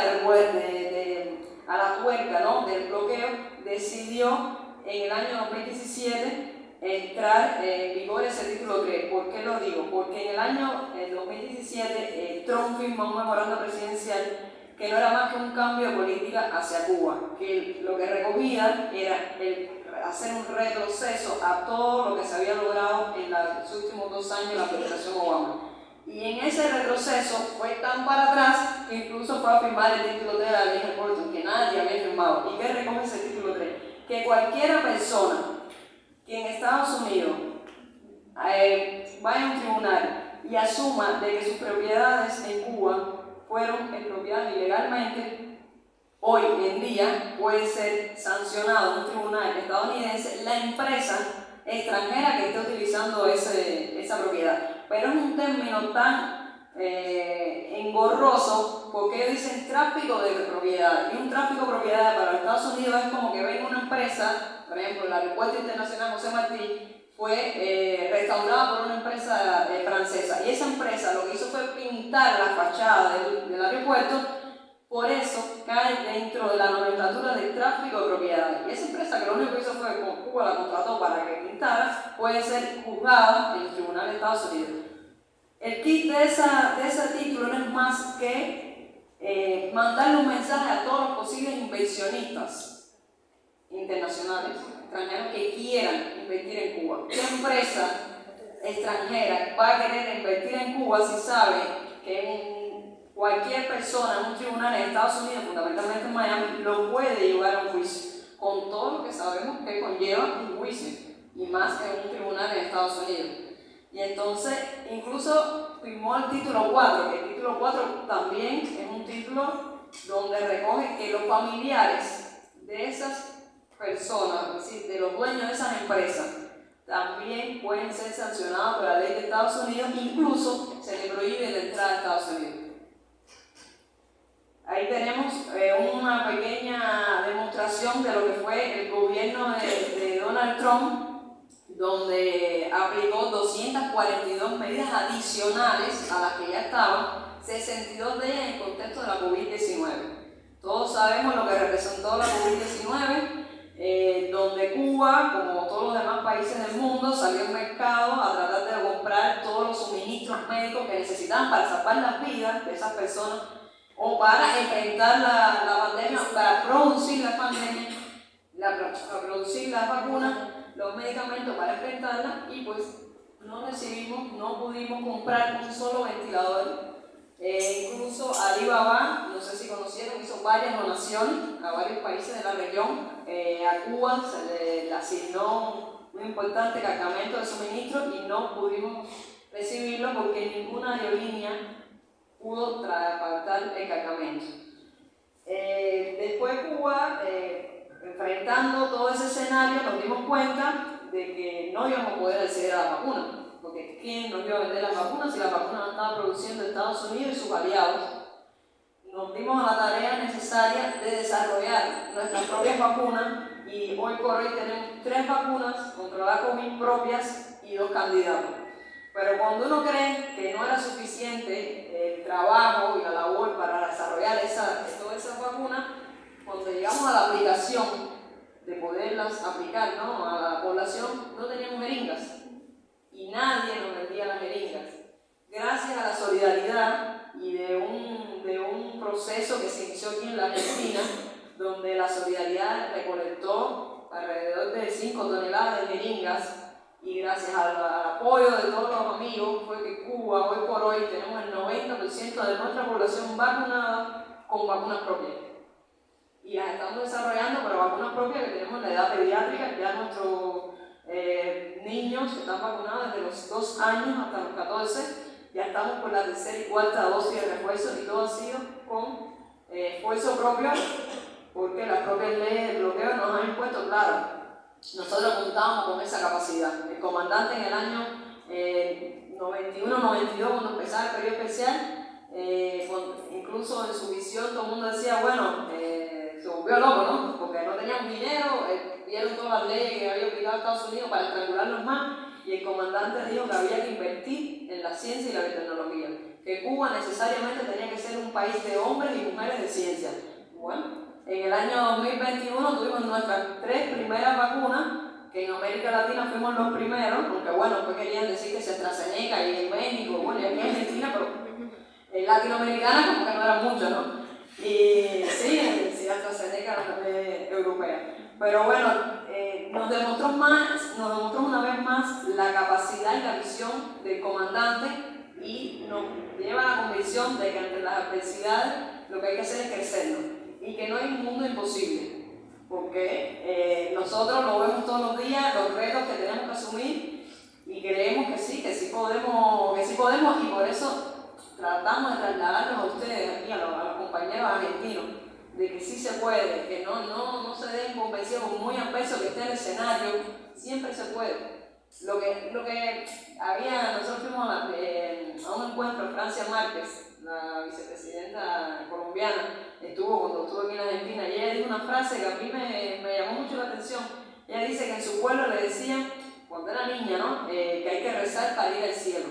a la tuerca, ¿no?, del bloqueo, decidió en el año 2017 entrar en vigor ese título 3. ¿Por qué lo digo? Porque en el año 2017 Trump firmó un memorando presidencial que no era más que un cambio de política hacia Cuba, que lo que recogía era hacer un retroceso a todo lo que se había logrado en los últimos 2 años de la administración Obama. Y en ese retroceso fue tan para atrás que incluso fue a firmar el título 3 de la ley Report, que nadie había firmado. ¿Y qué recoge ese título 3? Que cualquier persona que en Estados Unidos vaya a un tribunal y asuma de que sus propiedades en Cuba fueron expropiadas ilegalmente, hoy en día puede ser sancionado en un tribunal estadounidense la empresa extranjera que esté utilizando esa propiedad. Pero es un término tan engorroso porque ellos dicen tráfico de propiedad, y un tráfico de propiedad para los Estados Unidos es como que venga una empresa, por ejemplo el Aeropuerto Internacional José Martí fue restaurada por una empresa francesa, y esa empresa lo que hizo fue pintar la fachada del aeropuerto. Por eso cae dentro de la nomenclatura del tráfico de propiedades. Y esa empresa, que lo único que hizo fue, como Cuba la contrató para que pintara, puede ser juzgada en el Tribunal de Estados Unidos. El kit de ese título no es más que mandarle un mensaje a todos los posibles inversionistas internacionales, extranjeros que quieran invertir en Cuba. ¿Qué empresa extranjera va a querer invertir en Cuba si sabe que cualquier persona en un tribunal en Estados Unidos, fundamentalmente en Miami, lo puede llevar a un juicio, con todo lo que sabemos que conlleva un juicio, y más en un tribunal en Estados Unidos? Y entonces, incluso firmó el título 4, que el título 4 también es un título donde recoge que los familiares de esas personas, es decir, de los dueños de esas empresas, también pueden ser sancionados por la ley de Estados Unidos, incluso se le prohíbe la entrada a Estados Unidos. Ahí tenemos una pequeña demostración de lo que fue el gobierno de Donald Trump, donde aplicó 242 medidas adicionales a las que ya estaban, 62 de ellas en el contexto de la COVID-19. Todos sabemos lo que representó la COVID-19, donde Cuba, como todos los demás países del mundo, salió al mercado a tratar de comprar todos los suministros médicos que necesitaban para salvar las vidas de esas personas, o para enfrentar la pandemia, para producir la pandemia, para producir las vacunas, los medicamentos para enfrentarla, y pues no pudimos comprar un solo ventilador. Incluso Alibaba, no sé si conocieron, hizo varias donaciones a varios países de la región. A Cuba se le asignó un importante cargamento de suministro y no pudimos recibirlo porque ninguna aerolínea pudo faltar el cargamento. Después Cuba, enfrentando todo ese escenario, nos dimos cuenta de que no íbamos a poder acceder a las vacunas, porque ¿quién nos iba a vender las vacunas si las vacunas las estaba produciendo Estados Unidos y sus aliados? Nos dimos a la tarea necesaria de desarrollar nuestras propias vacunas, y hoy por hoy tenemos 3 vacunas contra la COVID propias y 2 candidatos. Pero cuando uno cree que no era suficiente el trabajo y la labor para desarrollar todas esas vacunas, cuando llegamos a la aplicación de poderlas aplicar, ¿no?, a la población, no teníamos jeringas y nadie nos vendía las jeringas. Gracias a la solidaridad y de un proceso que se inició aquí en la Argentina, donde la solidaridad recolectó alrededor de 5 toneladas de jeringas, y gracias al apoyo de todos los amigos fue que Cuba hoy por hoy tenemos el 90% de nuestra población vacunada con vacunas propias. Y las estamos desarrollando para vacunas propias que tenemos en la edad pediátrica. Ya niños que están vacunados desde los 2 años hasta los 14. Ya estamos con la tercera y cuarta dosis de refuerzo y todo ha sido con esfuerzo propio, porque las propias leyes de bloqueo nos han impuesto, claro, nosotros contábamos con esa capacidad. El comandante en el año 91-92, cuando empezaba el periodo especial, incluso en su visión todo el mundo decía, bueno, se volvió loco, ¿no? Porque no teníamos dinero, vieron todas las leyes que había aplicado Estados Unidos para estrangularlos más, y el comandante dijo que había que invertir en la ciencia y la biotecnología, que Cuba necesariamente tenía que ser un país de hombres y mujeres de ciencia. Bueno, en el año 2021 tuvimos nuestras 3 primeras vacunas, que en América Latina fuimos los primeros, aunque bueno, pues querían decir que se AstraZeneca y en México, bueno, y aquí en Argentina, pero en Latinoamericana como que no era mucho, ¿no? Y sí, AstraZeneca europea. Pero bueno, nos demostró una vez más la capacidad y la visión del comandante, y nos lleva a la convicción de que ante las adversidades lo que hay que hacer es crecernos y que no hay un mundo imposible, porque nosotros lo vemos todos los días, los retos que tenemos que asumir, y creemos que sí podemos, y por eso tratamos de trasladarlos a ustedes, aquí a los compañeros argentinos, de que sí se puede, que no se den convencidos por muy a peso que esté en el escenario, siempre se puede. Lo que había, nosotros fuimos a un encuentro, Francia Márquez, la vicepresidenta colombiana, cuando estuvo aquí en Argentina, y ella dijo una frase que a mí me llamó mucho la atención. Ella dice que en su pueblo le decían, cuando era niña, ¿no? Que hay que rezar para ir al cielo.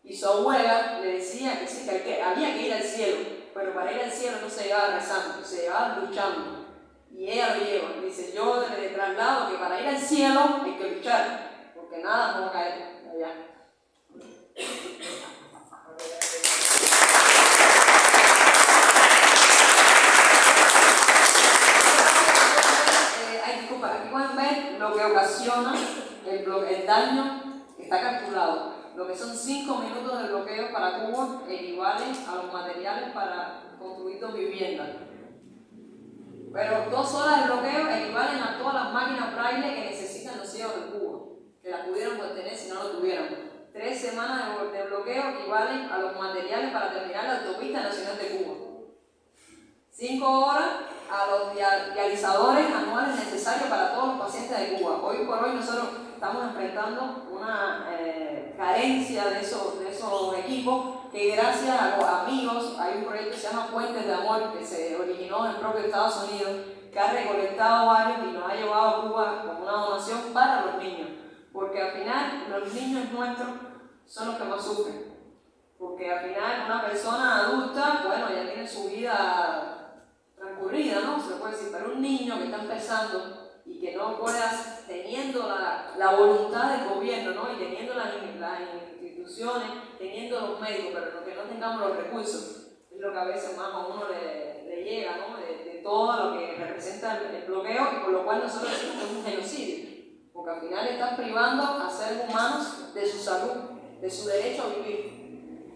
Y su abuela le decía que sí, que había que ir al cielo, pero para ir al cielo no se llevaba rezando, se llevaba luchando. Y ella lo lleva, dice, yo le traslado que para ir al cielo hay que luchar, porque nada no va a caer allá. Aquí pueden ver lo que ocasiona el daño que está calculado. Lo que son 5 minutos de bloqueo para Cuba equivalen a los materiales para construir 2 viviendas. Pero 2 horas de bloqueo equivalen a todas las máquinas braille que necesitan los ciegos de Cuba, que las pudieran tener si no lo tuvieran. 3 semanas de bloqueo equivalen a los materiales para terminar la autopista nacional de Cuba. 5 horas a los dializadores anuales necesarios para todos los pacientes de Cuba. Hoy por hoy nosotros estamos enfrentando una carencia de esos equipos, que gracias a los amigos, hay un proyecto que se llama Puentes de Amor, que se originó en el propio Estados Unidos, que ha recolectado varios y nos ha llevado a Cuba como una donación para los niños, porque al final los niños nuestros son los que más sufren, porque al final una persona adulta, bueno, ya tiene su vida transcurrida, ¿no? Se puede decir, pero un niño que está empezando y que no pueda, teniendo la voluntad del gobierno, ¿no? Y teniendo las instituciones, teniendo los médicos, pero que no tengamos los recursos, es lo que a veces más a uno le llega, ¿no? De todo lo que representa el bloqueo, y por lo cual nosotros decimos que es un genocidio, porque al final están privando a seres humanos de su salud, de su derecho a vivir.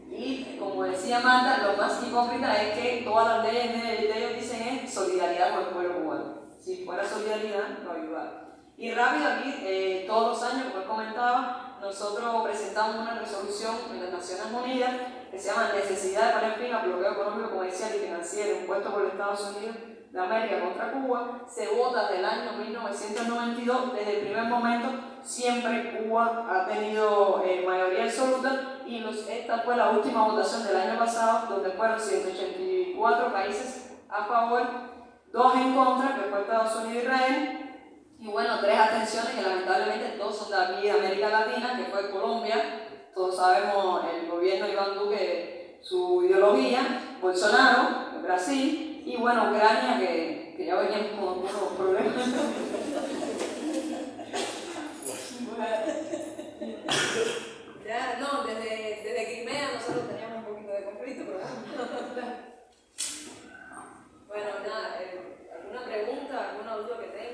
Y como decía Marta, lo más hipócrita es que todas las leyes de ellos dicen es solidaridad con el pueblo cubano. Si fuera solidaridad, no ayudar. Y rápido aquí, todos los años, como él comentaba, nosotros presentamos una resolución en las Naciones Unidas que se llama Necesidad de poner fin al bloqueo económico, comercial y financiero impuesto por los Estados Unidos de América contra Cuba. Se vota desde el año 1992, desde el primer momento siempre Cuba ha tenido mayoría absoluta, y esta fue la última votación del año pasado, donde fueron 184 países a favor, 2 en contra, que fue Estados Unidos y Israel, y bueno, 3 abstenciones, que lamentablemente 2 son de aquí de América Latina, que fue Colombia. Todos sabemos el gobierno de Iván Duque, su ideología, Bolsonaro, Brasil, y bueno, Ucrania, que ya veníamos con algunos problemas. Ya, no, desde Crimea nosotros teníamos un poquito de conflicto, pero bueno, nada, ¿alguna pregunta, alguna duda que tengan?